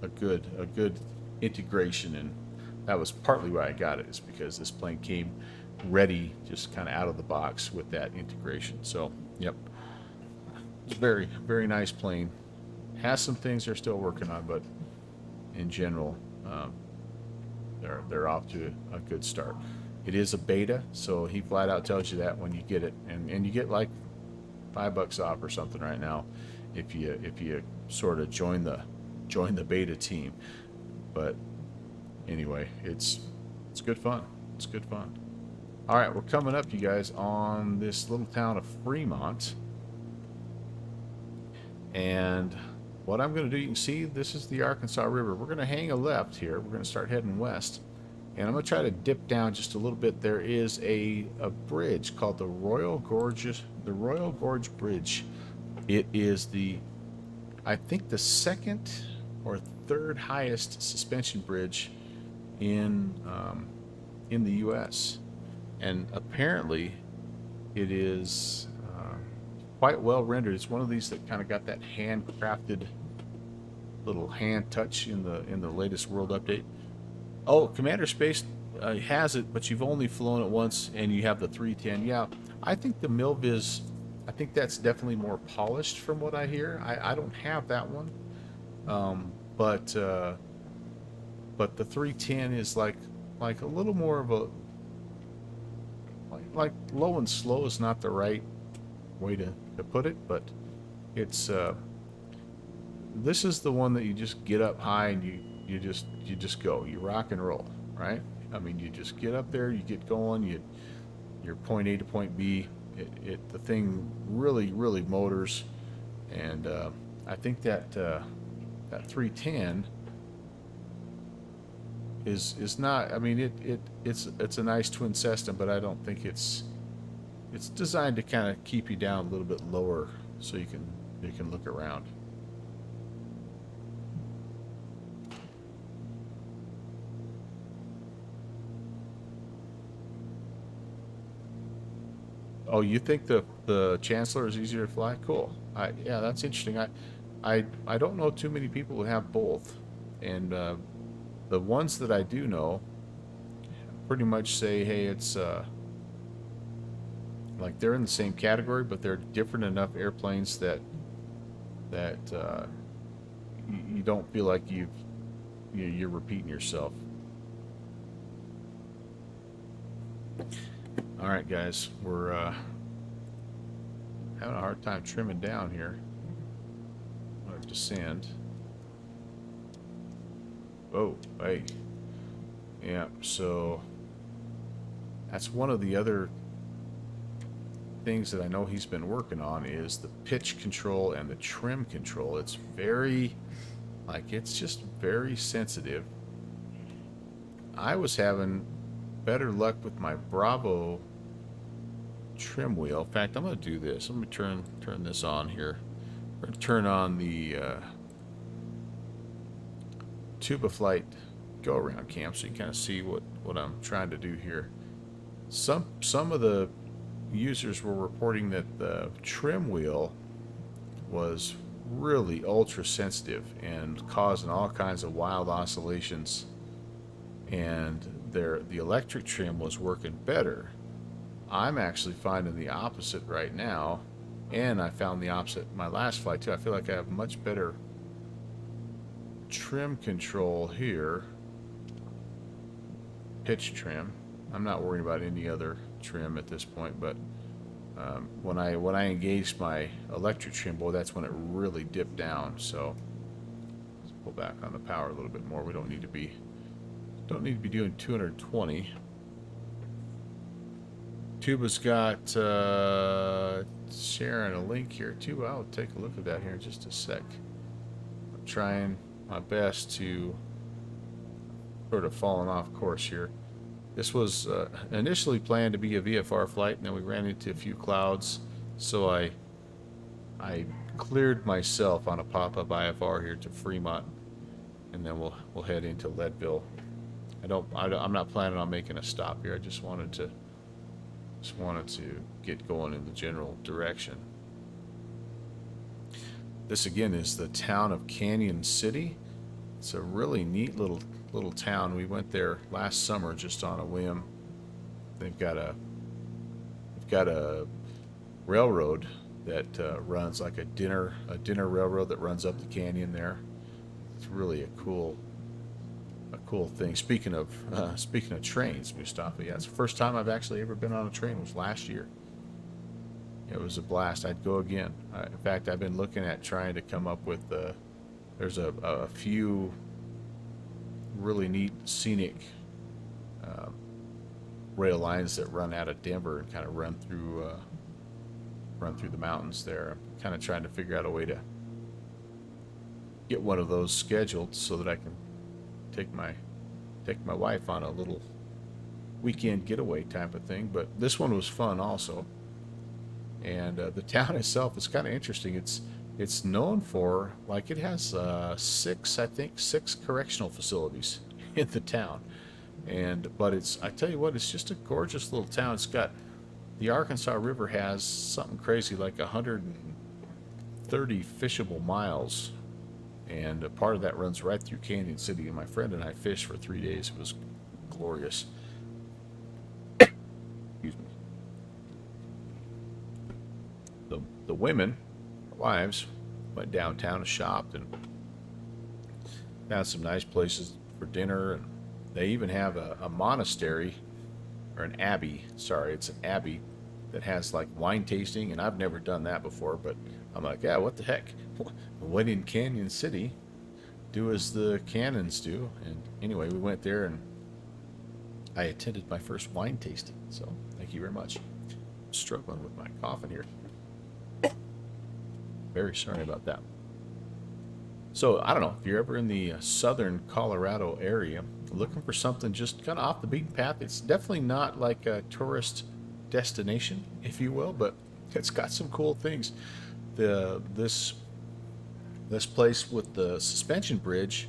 a good integration, and that was partly why I got it, is because this plane came ready, just kind of out of the box with that integration. So yep, it's a very, very nice plane. Has some things they're still working on, but in general, they're off to a good start. It is a beta, so he flat out tells you that when you get it, and you get like $5 off or something right now if you sort of join the beta team. But anyway, it's good fun. It's good fun. All right, we're coming up, you guys, on this little town of Fremont. And what I'm going to do, you can see this is the Arkansas River. We're going to hang a left here. We're going to start heading west. And I'm going to try to dip down just a little bit. There is a bridge called the Royal Gorge Bridge. It is I think the second or third highest suspension bridge in the U.S. And apparently it is quite well rendered. It's one of these that kind of got that handcrafted little hand touch in the latest world update. Oh, Commander Space has it, but you've only flown it once, and you have the 310. Yeah, I think the Milviz, I think that's definitely more polished from what I hear. I don't have that one, but the 310 is like a little more of a like low and slow is not the right way to put it, but it's this is the one that you just get up high and you just go, you rock and roll, right? I mean, you just get up there, you get going, you're point A to point B, The thing really motors, and I think that that 310 is not. I mean, it's a nice twin system, but I don't think it's designed to kind of keep you down a little bit lower so you can look around. Oh, you think the Chancellor is easier to fly? Cool. Yeah, that's interesting. I don't know too many people who have both, and the ones that I do know pretty much say, hey, it's like they're in the same category, but they're different enough airplanes that you don't feel like you're repeating yourself. All right, guys, we're having a hard time trimming down here. I'm gonna descend. Oh, hey. Yeah, so that's one of the other things that I know he's been working on is the pitch control and the trim control. It's very, like, it's just very sensitive. I was having better luck with my Bravo trim wheel. In fact, I'm going to do this. Let me turn this on here. We're going to turn on the Tuba Flight go-around cam so you kind of see what I'm trying to do here. Some of the users were reporting that the trim wheel was really ultra sensitive and causing all kinds of wild oscillations, and the electric trim was working better. I'm actually finding the opposite right now, and I found the opposite my last flight too. I feel like I have much better trim control here. Pitch trim. I'm not worried about any other trim at this point, but when I engaged my electric trim, boy, that's when it really dipped down. So let's pull back on the power a little bit more. We don't need to be doing 220. Tuba's got sharing a link here too. I'll take a look at that here in just a sec. I'm trying my best to sort of falling off course here. This was initially planned to be a VFR flight, and then we ran into a few clouds, so I cleared myself on a pop-up IFR here to Fremont, and then we'll head into Leadville. I'm not planning on making a stop here. I just wanted to get going in the general direction. This again is the town of Canyon City. It's a really neat little town. We went there last summer just on a whim. They've got a railroad that runs like a dinner railroad that runs up the canyon there. It's really a cool thing. Speaking of trains, Mustafa, yeah, it's the first time I've actually ever been on a train. It was last year. It was a blast. I'd go again. In fact, I've been looking at trying to come up with there's a few really neat scenic rail lines that run out of Denver and kind of run through the mountains there. I'm kind of trying to figure out a way to get one of those scheduled so that I can take my wife on a little weekend getaway type of thing. But this one was fun also, and the town itself is kind of interesting. It's known for, like, it has six correctional facilities in the town, but I tell you what, it's just a gorgeous little town. It's got, the Arkansas River has something crazy like 130 fishable miles, and a part of that runs right through Canyon City, and my friend and I fished for 3 days. It was glorious. Excuse me. The women, wives, went downtown and shopped and found some nice places for dinner, and they even have a monastery, or an abbey, sorry, it's an abbey that has like wine tasting, and I've never done that before, but I'm like, yeah, what the heck? When in Canyon City, do as the canons do. And anyway, we went there and I attended my first wine tasting, so thank you very much. struggling with my coughing here. Very sorry about that. So, I don't know, if you're ever in the southern Colorado area, looking for something just kind of off the beaten path, it's definitely not like a tourist destination, if you will, but it's got some cool things. This place with the suspension bridge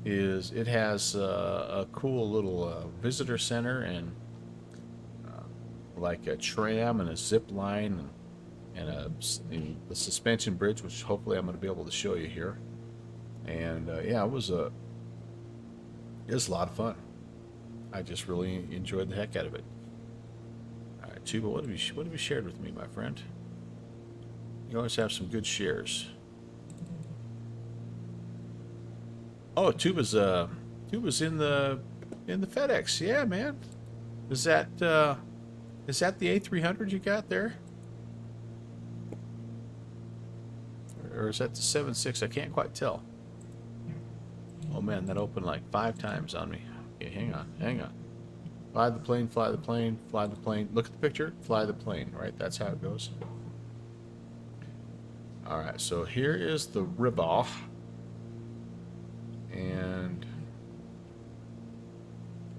it has a cool little visitor center and like a tram and a zip line and the suspension bridge, which hopefully I'm going to be able to show you here. And yeah, it was a lot of fun. I just really enjoyed the heck out of it. All right, Tuba, what have you shared with me, my friend? You always have some good shares. Oh, Tuba's in the FedEx. Yeah, man. Is that the A300 you got there? Or is that the 7.6? I can't quite tell. Oh man, that opened like 5 times on me. Okay, hang on. Fly the plane, fly the plane, fly the plane. Look at the picture, fly the plane, right? That's how it goes. Alright, so here is the ribbon. And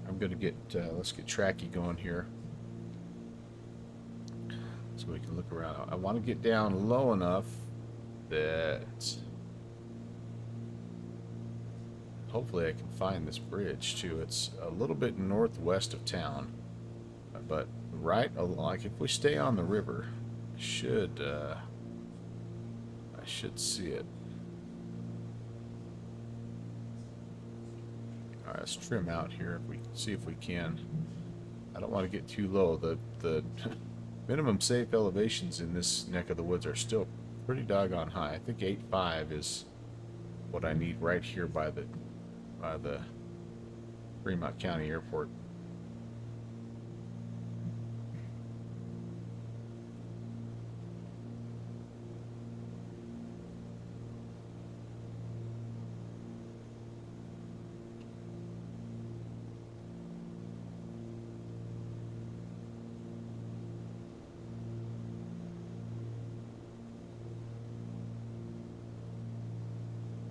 I'm gonna get, let's get Tracky going here. So we can look around. I want to get down low enough that hopefully I can find this bridge too. It's a little bit northwest of town, but right along, like if we stay on the river, I should see it. All right, let's trim out here. If we see if we can. I don't want to get too low. The minimum safe elevations in this neck of the woods are still pretty doggone high. I think 8.5 is what I need right here by the Fremont County Airport.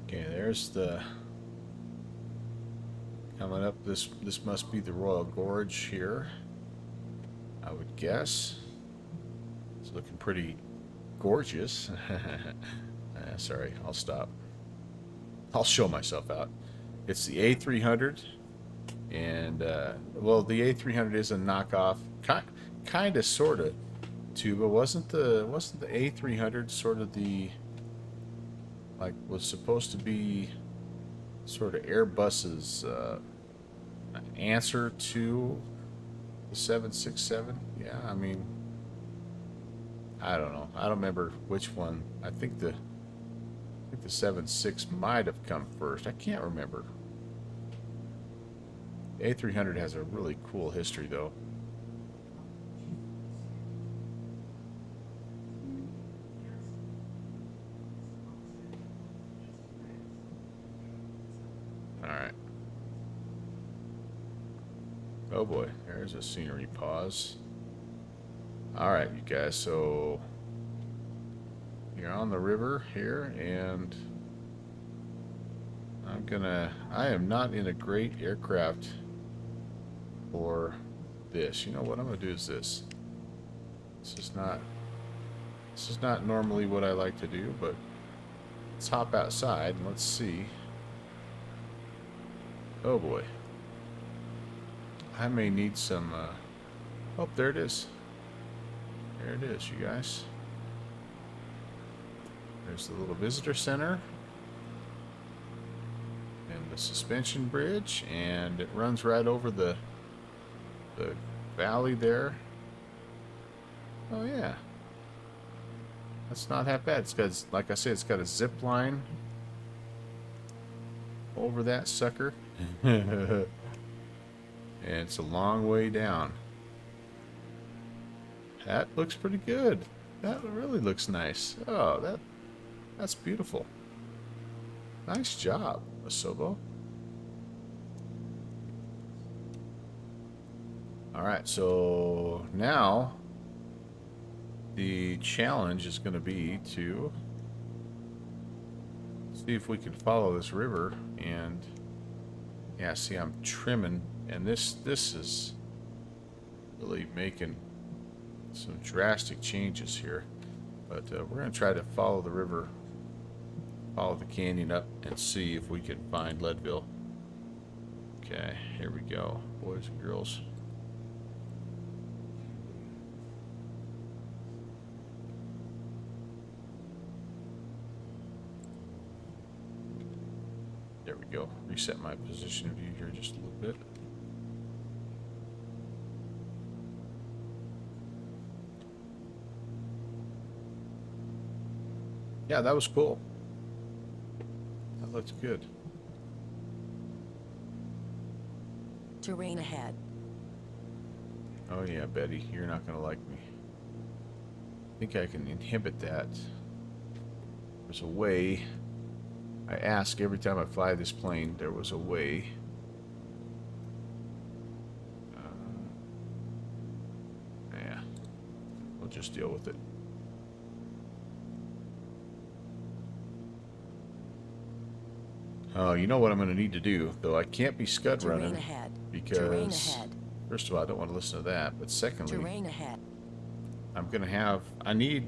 Okay, there's the coming up. This must be the Royal Gorge here, I would guess. It's looking pretty gorgeous. Sorry, I'll stop. I'll show myself out. It's the A300, and well, the A300 is a knockoff, kind of, sort of, too. But wasn't the A300 sort of the was supposed to be sort of Airbus's answer to the 767? Yeah, I mean, I don't know. I don't remember which one. I think the 7.6 might have come first. I can't remember. The A300 has a really cool history, though. Alright. Oh boy, there's a scenery pause. Alright, you guys, so you're on the river here, and I am not in a great aircraft for this. You know what I'm gonna do is this. This is not normally what I like to do, but let's hop outside and let's see. Oh boy. I may need some, oh, there it is. There it is, you guys. There's the little visitor center. And the suspension bridge. And it runs right over the valley there. Oh yeah. That's not half bad. It's got, like I said, it's got a zip line over that sucker. And it's a long way down. That looks pretty good. That really looks nice. Oh, that's beautiful. Nice job, Asobo. Alright, so now The challenge is going to be to see if we can follow this river. And yeah, see, I'm trimming, and this is really making some drastic changes here. But we're going to try to follow the river, follow the canyon up, and see if we can find Leadville. Okay, here we go, boys and girls. There we go. Reset my position of view here just a little bit. Yeah, that was cool. That looks good. Terrain ahead. Oh yeah, Betty, you're not gonna like me. I think I can inhibit that. There's a way. I ask every time I fly this plane, there was a way. Yeah, we'll just deal with it. Oh, you know what I'm going to need to do, though I can't be scud Terrain running ahead. because, Terrain ahead. first of all, I don't want to listen to that. But secondly, Terrain ahead. I'm going to have, I need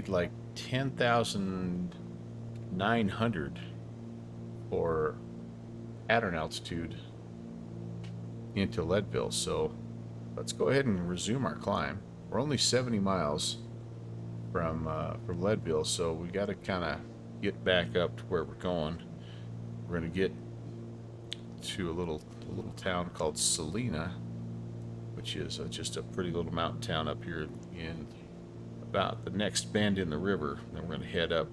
like 10,900 for pattern altitude into Leadville. So let's go ahead and resume our climb. We're only 70 miles from Leadville, so we got to kind of get back up to where we're going. We're going to get to a little town called Salina, which is just a pretty little mountain town up here in about the next bend in the river. Then we're going to head up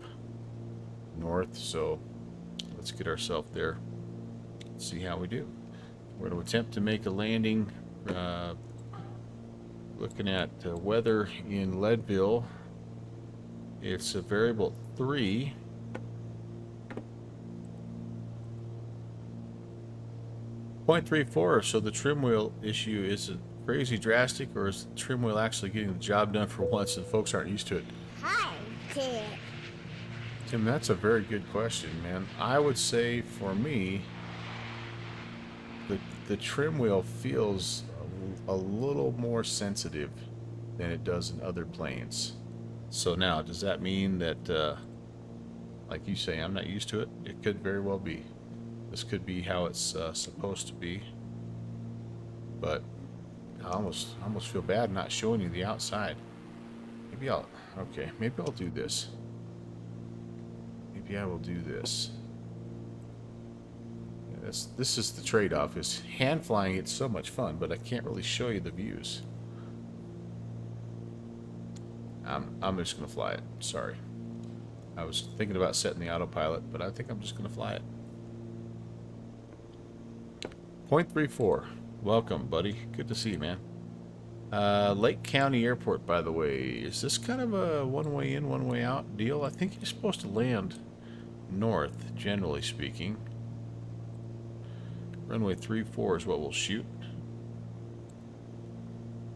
north, so let's get ourselves there. See how we do. We're going to attempt to make a landing. Looking at weather in Leadville, it's a variable 3. .34. So the trim wheel issue is it crazy drastic, or is the trim wheel actually getting the job done for once and folks aren't used to it? Hi, Tim. Tim, that's a very good question, man. I would say for me, the trim wheel feels a little more sensitive than it does in other planes. So now, does that mean that, like you say, I'm not used to it? It could very well be. This could be how it's supposed to be. But I almost feel bad not showing you the outside. Maybe I'll do this. Maybe I will do this. Yeah, this is the trade-off. Is hand flying, it's so much fun, but I can't really show you the views. I'm just gonna fly it. Sorry. I was thinking about setting the autopilot, but I think I'm just gonna fly it. .34. Welcome, buddy. Good to see you, man. Lake County Airport, by the way. Is this kind of a one-way in, one-way out deal? I think you're supposed to land north, generally speaking. Runway 34 is what we'll shoot.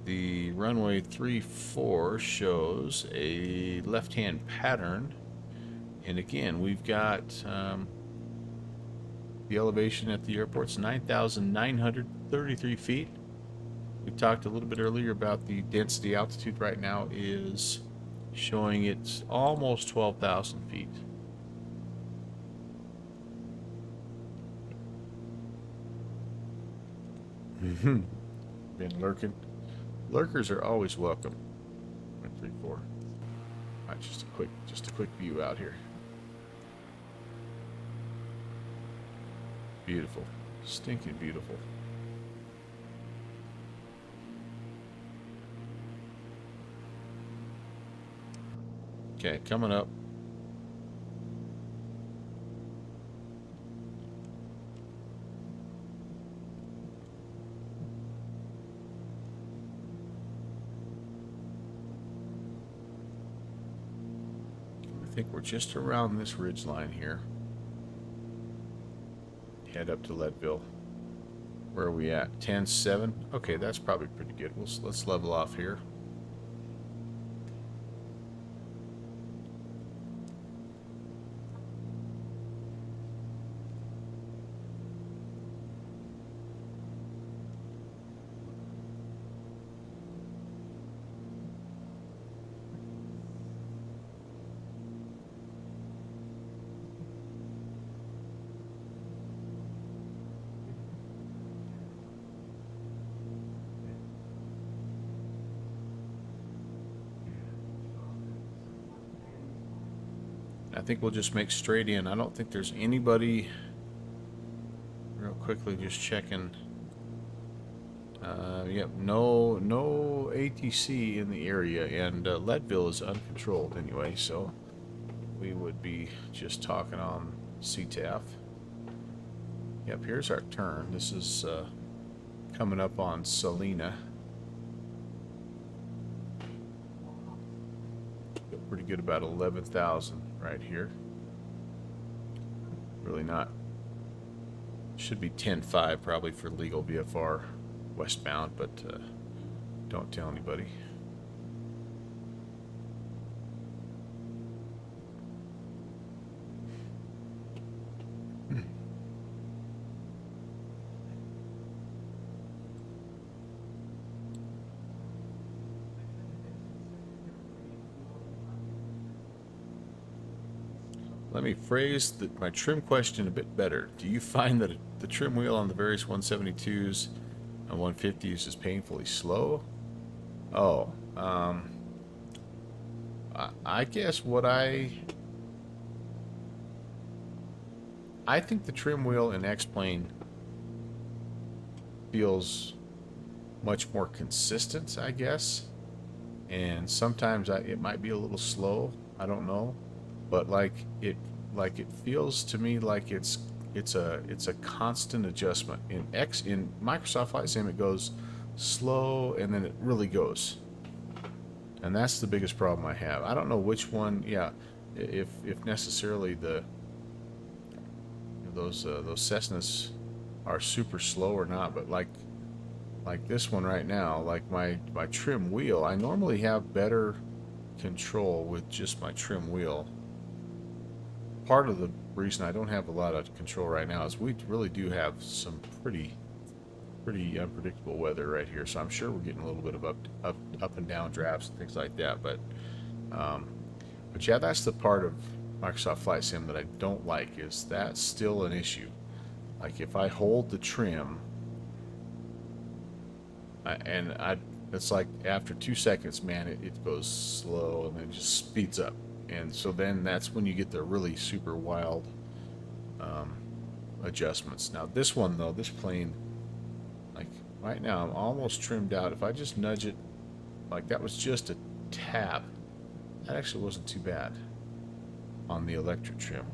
The runway 34 shows a left-hand pattern. And again, we've got the elevation at the airport's 9,933 feet. We talked a little bit earlier about the density altitude right now is showing it's almost 12,000 feet. Been lurking. Lurkers are always welcome. 134. All right, just a quick view out here. Beautiful. Stinking beautiful. Okay, coming up. I think we're just around this ridge line here. Head up to Leadville. Where are we at? 10.7. Okay, that's probably pretty good. Let's level off here. I think we'll just make straight in. I don't think there's anybody. Real quickly, just checking. Yep, no ATC in the area, and Leadville is uncontrolled anyway, so we would be just talking on CTAF. Yep, here's our turn. This is coming up on Salina. Feel pretty good about 11,000 right here. Really not. Should be 10.5 probably for legal VFR westbound, but don't tell anybody. Let me phrase my trim question a bit better. Do you find that the trim wheel on the various 172s and 150s is painfully slow? Oh, I guess what I think the trim wheel in X-Plane feels much more consistent, I guess. And sometimes it might be a little slow. I don't know. But it feels to me like it's a constant adjustment. In Microsoft Flight Sim it goes slow and then it really goes, and that's the biggest problem I have. I don't know which one. Yeah, if necessarily those Cessnas are super slow or not, but like this one right now, like my trim wheel, I normally have better control with just my trim wheel. Part of the reason I don't have a lot of control right now is we really do have some pretty unpredictable weather right here, so I'm sure we're getting a little bit of up and down drafts and things like that. But yeah, that's the part of Microsoft Flight Sim that I don't like, is that's still an issue. Like if I hold the trim, it's like after 2 seconds, man, it goes slow and then just speeds up. And so then that's when you get the really super wild adjustments. Now this one though, this plane, like right now I'm almost trimmed out. If I just nudge it, like that was just a tap, that actually wasn't too bad on the electric trim.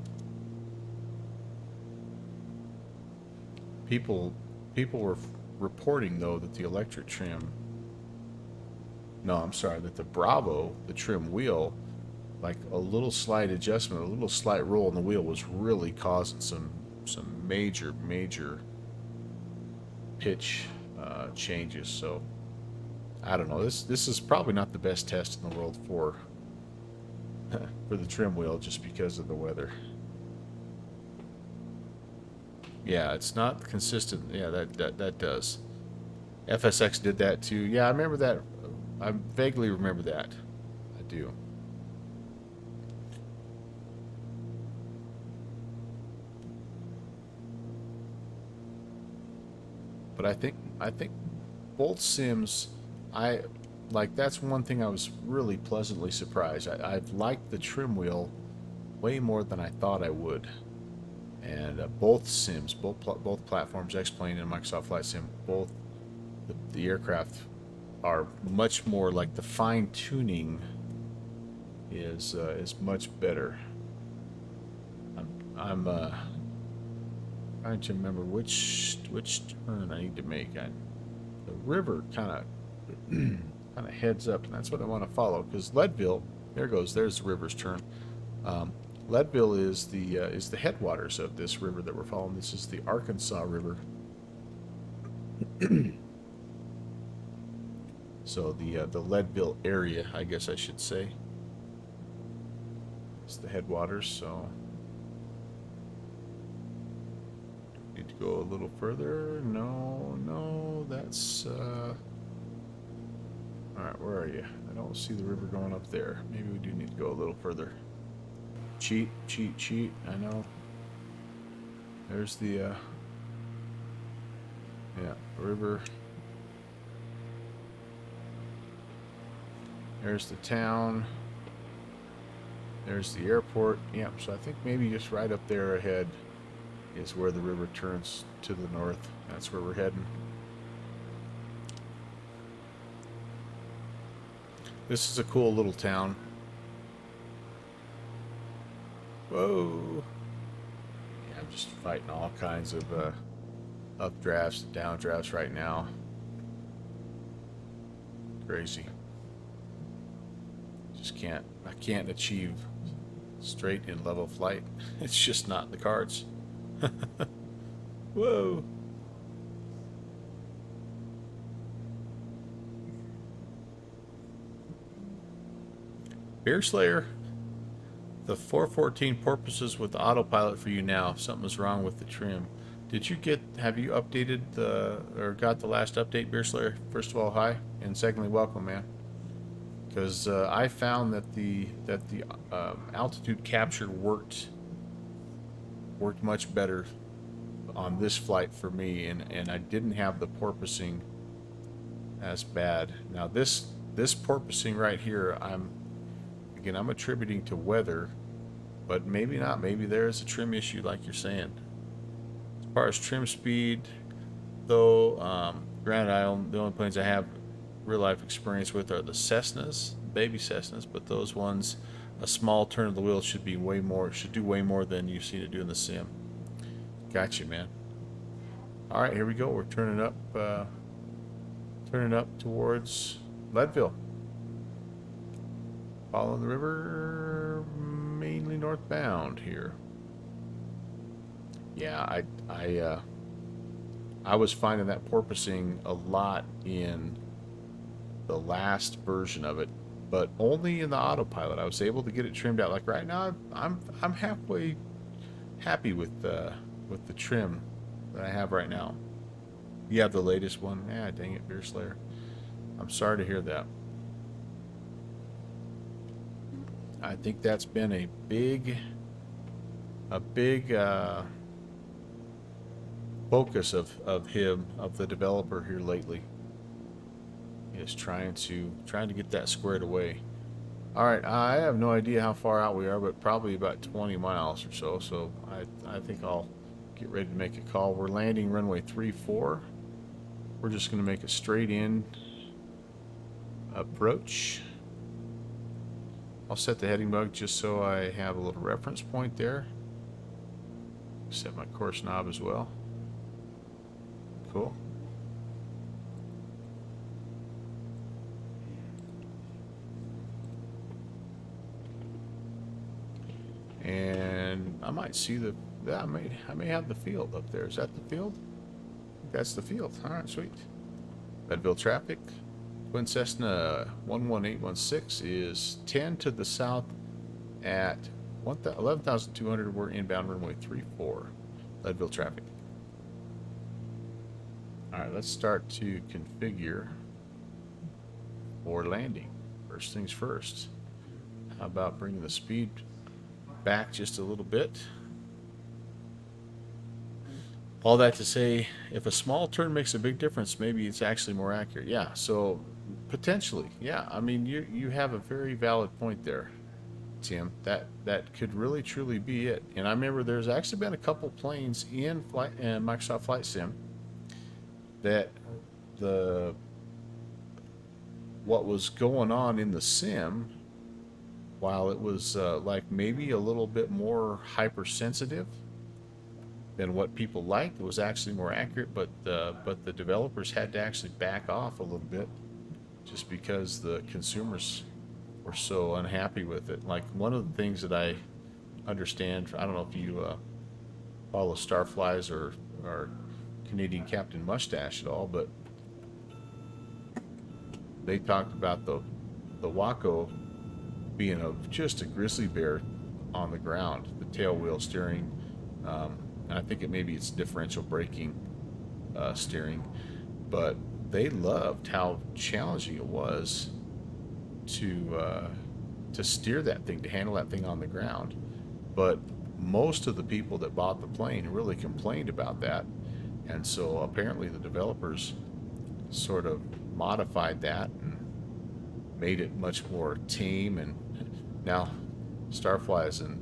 People were reporting though that the electric trim, no, I'm sorry, that the Bravo, the trim wheel, like a little slight adjustment, a little slight roll in the wheel was really causing some major pitch changes. So I don't know. This is probably not the best test in the world for the trim wheel, just because of the weather. Yeah, it's not consistent. Yeah, that does. FSX did that too. Yeah, I remember that. I vaguely remember that. I do. But I think both sims, that's one thing I was really pleasantly surprised. I've liked the trim wheel way more than I thought I would. And both sims, both platforms, X-Plane and Microsoft Flight Sim, both the aircraft are much more like the fine tuning is much better. I'm trying to remember which turn I need to make. The river kind of heads up, and that's what I want to follow, because Leadville, there's the river's turn. Leadville is the headwaters of this river that we're following. This is the Arkansas River. So the Leadville area, I guess I should say, it's the headwaters. So need to go a little further. No, that's all right. Where are you? I don't see the river going up there. Maybe we do need to go a little further. Cheat. I know. There's the river. There's the town. There's the airport. Yeah, so I think maybe just right up there ahead is where the river turns to the north. That's where we're heading. This is a cool little town. Whoa. Yeah, I'm just fighting all kinds of updrafts, downdrafts right now. Crazy. I can't achieve straight and level flight. It's just not in the cards. Whoa. Beer Slayer. The 414 porpoises with autopilot for you now. Something's wrong with the trim. Have you updated or got the last update, Beer Slayer? First of all, hi. And secondly, welcome, man. Because I found that the altitude capture worked much better on this flight for me, and I didn't have the porpoising as bad. Now this porpoising right here, I'm attributing to weather, but maybe not. Maybe there is a trim issue, like you're saying. As far as trim speed, though, granted, the only planes I have real life experience with are the Cessnas, baby Cessnas, but those ones, a small turn of the wheel should do way more than you've seen it do in the sim. Gotcha, man. All right, here we go. We're turning up towards Leadville. Following the river, mainly northbound here. Yeah, I was finding that porpoising a lot in the last version of it, but only in the autopilot. I was able to get it trimmed out. Like right now, I'm halfway happy with the trim that I have right now. You have the latest one? Yeah, dang it, Beer Slayer. I'm sorry to hear that. I think that's been a big focus of the developer here lately. Is trying to get that squared away. All right, I have no idea how far out we are, but probably about 20 miles or so. So I think I'll get ready to make a call. We're landing runway 34. We're just going to make a straight in approach. I'll set the heading bug just so I have a little reference point there. Set my course knob as well. Cool. And I might see I may have the field up there. Is that the field? That's the field. All right, sweet. Leadville traffic. Twin Cessna 11816 is 10 to the south at 11,200. We're inbound runway 34. Leadville traffic. All right, let's start to configure for landing. First things first. How about bringing the speed back just a little bit? All that to say, if a small turn makes a big difference, maybe it's actually more accurate. Yeah, so potentially, yeah. I mean, you have a very valid point there, Tim. That could really truly be it. And I remember there's actually been a couple planes in Microsoft Flight Sim that what was going on in the sim, while it was like maybe a little bit more hypersensitive than what people liked, it was actually more accurate, but the developers had to actually back off a little bit just because the consumers were so unhappy with it. Like one of the things that I understand, I don't know if you follow Starflies or Canadian Captain Mustache at all, but they talked about the Waco being just a grizzly bear on the ground, the tail wheel steering. And I think it's differential braking steering, but they loved how challenging it was to steer that thing, to handle that thing on the ground. But most of the people that bought the plane really complained about that, and so apparently the developers sort of modified that and made it much more tame. And now Starflies and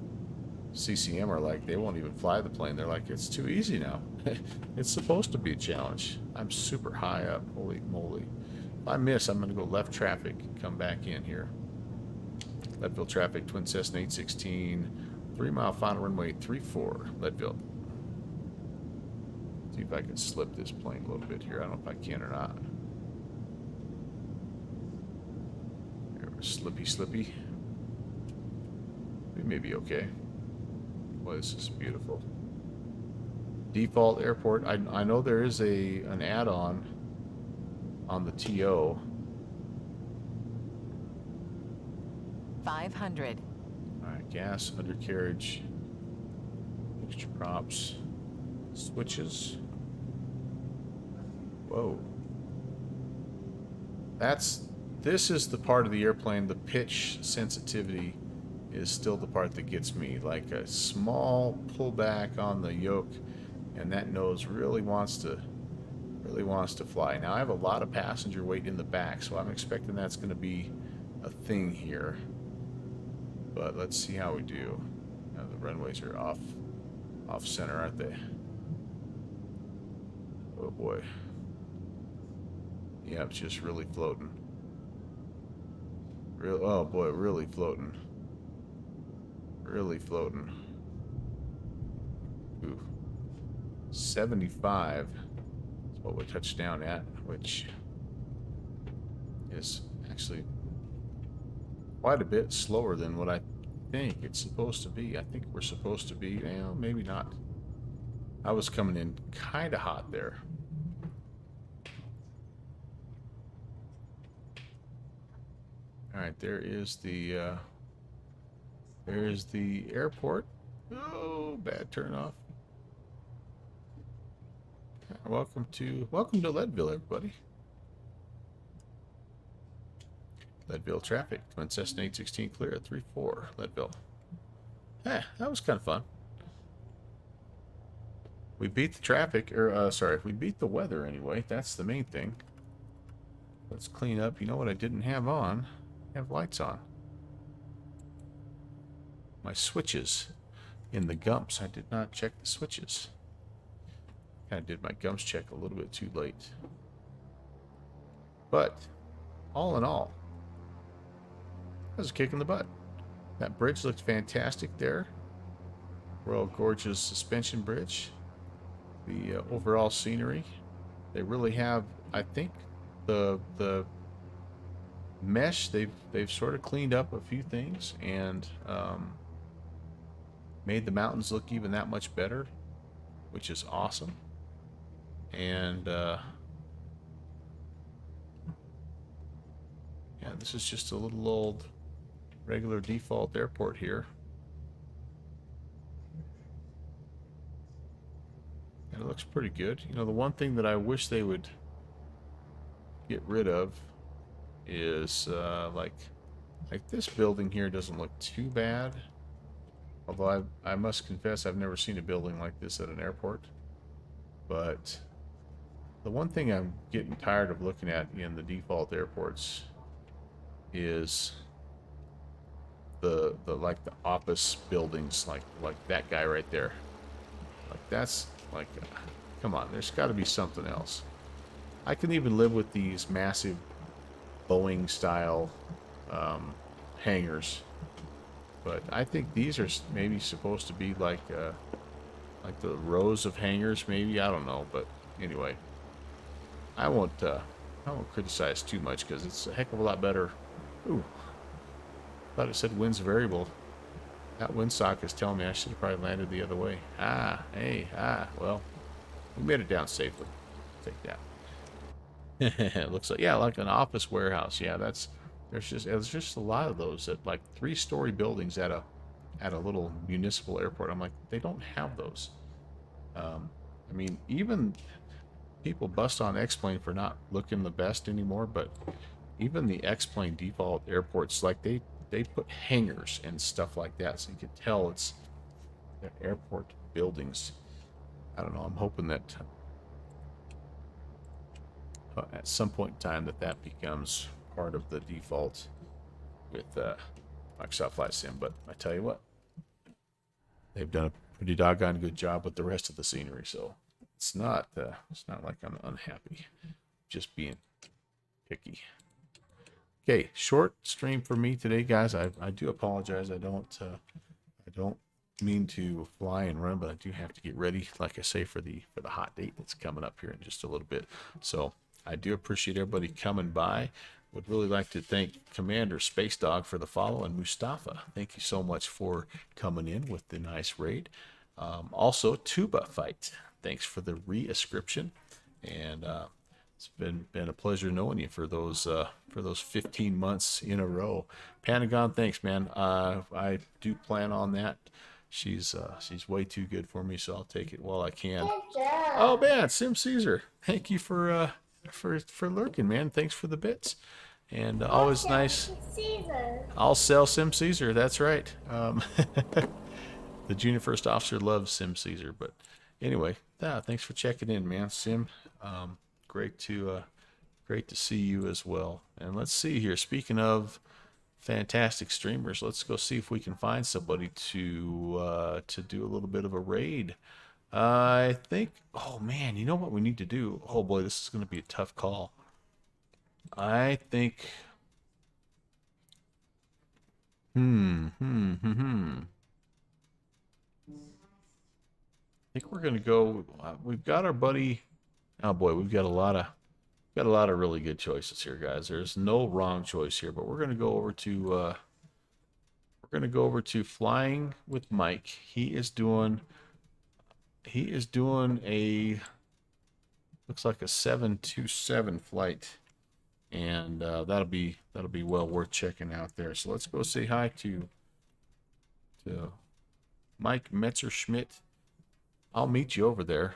CCM are like, they won't even fly the plane. They're like, it's too easy now. It's supposed to be a challenge. I'm super high up. Holy moly. If I miss, I'm going to go left traffic and come back in here. Leadville traffic, Twin Cessna 816, 3 mile final runway 34, Leadville. See if I can slip this plane a little bit here. I don't know if I can or not. There, slippy, slippy. We may be okay. Boy, this is beautiful. Default airport. I know there is an add-on on the TO. 500. All right, gas, undercarriage, extra props, switches. Whoa. This is the part of the airplane, the pitch sensitivity is still the part that gets me. Like a small pullback on the yoke, and that nose really wants to fly. Now I have a lot of passenger weight in the back, so I'm expecting that's going to be a thing here. But let's see how we do. Now the runways are off center, aren't they? Oh boy. Yeah, it's just really floating. Oh boy, really floating. Really floating. Ooh. 75 is what we touched down at, which is actually quite a bit slower than what I think it's supposed to be. I think we're supposed to be, well, maybe not. I was coming in kind of hot there. All right, there is the airport. Oh, bad turn off. Welcome to Leadville, everybody. Leadville traffic. Twin Cessna 816 clear at 34 Leadville. Yeah, that was kind of fun. We beat the traffic, or sorry, we beat the weather anyway. That's the main thing. Let's clean up. You know what I didn't have on? I have lights on. My switches in the gumps. I did not check the switches. Kind of did my gumps check a little bit too late. But all in all, that was a kick in the butt. That bridge looked fantastic there. Royal Gorge's suspension bridge. The overall scenery. They really have, I think, the mesh, they've sort of cleaned up a few things and made the mountains look even that much better, which is awesome. And yeah, this is just a little old regular default airport here. And it looks pretty good. You know, the one thing that I wish they would get rid of is like this building here doesn't look too bad. Although I must confess I've never seen a building like this at an airport. But the one thing I'm getting tired of looking at in the default airports is the like the office buildings, like that guy right there. Like that's like, come on, there's got to be something else. I can even live with these massive Boeing style hangars, but I think these are maybe supposed to be like the rows of hangars, maybe. I don't know, but anyway, I won't criticize too much because it's a heck of a lot better. Ooh, thought it said wind's variable. That windsock is telling me I should have probably landed the other way. Well, we made it down safely. Take that. It looks like, yeah, like an office warehouse. Yeah, there's just a lot of those at like 3-story buildings at a little municipal airport. I'm like, they don't have those. I mean, even people bust on X-Plane for not looking the best anymore, but even the X-Plane default airports, like they put hangars and stuff like that, so you can tell it's they're airport buildings. I don't know. I'm hoping that at some point in time that becomes part of the default with Microsoft Flight Sim. But I tell you what, they've done a pretty doggone good job with the rest of the scenery. So it's not like I'm unhappy, just being picky. Okay, short stream for me today, guys. I do apologize. I don't mean to fly and run, but I do have to get ready, like I say, for the hot date that's coming up here in just a little bit. So I do appreciate everybody coming by. Would really like to thank Commander Space Dog for the follow, and Mustafa. Thank you so much for coming in with the nice raid. Also, Tuba Fight. Thanks for the re-ascription, and it's been a pleasure knowing you for those 15 months in a row. Pentagon, thanks, man. I do plan on that. She's way too good for me, so I'll take it while I can. Oh man, Sim Caesar, thank you for lurking, man. Thanks for the bits, and always nice. I'll sell Sim Caesar. That's right. The junior first officer loves Sim Caesar, but anyway, thanks for checking in, man. Sim, great to see you as well. And let's see here. Speaking of fantastic streamers, let's go see if we can find somebody to do a little bit of a raid. I think. Oh man, you know what we need to do? Oh boy, this is going to be a tough call. I think. I think we're gonna go. We've got our buddy. Oh boy, we've got a lot of really good choices here, guys. There's no wrong choice here, but we're gonna go over to flying with Mike. He is doing a looks like a 727 flight, and that'll be well worth checking out there. So let's go say hi to Mike Metzer-Schmidt. I'll meet you over there.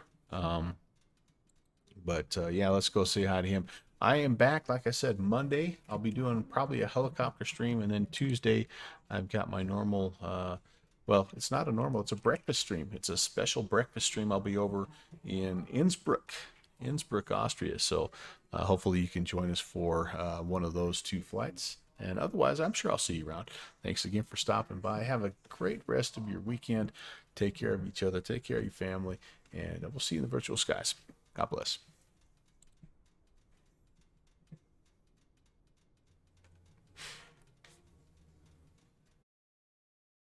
But yeah, let's go say hi to him. I am back, like I said, Monday. I'll be doing probably a helicopter stream, and then Tuesday, I've got my normal. Well, it's not a normal; it's a breakfast stream. It's a special breakfast stream. I'll be over in Innsbruck, Austria. So hopefully you can join us for one of those two flights. And otherwise, I'm sure I'll see you around. Thanks again for stopping by. Have a great rest of your weekend. Take care of each other. Take care of your family. And we'll see you in the virtual skies. God bless.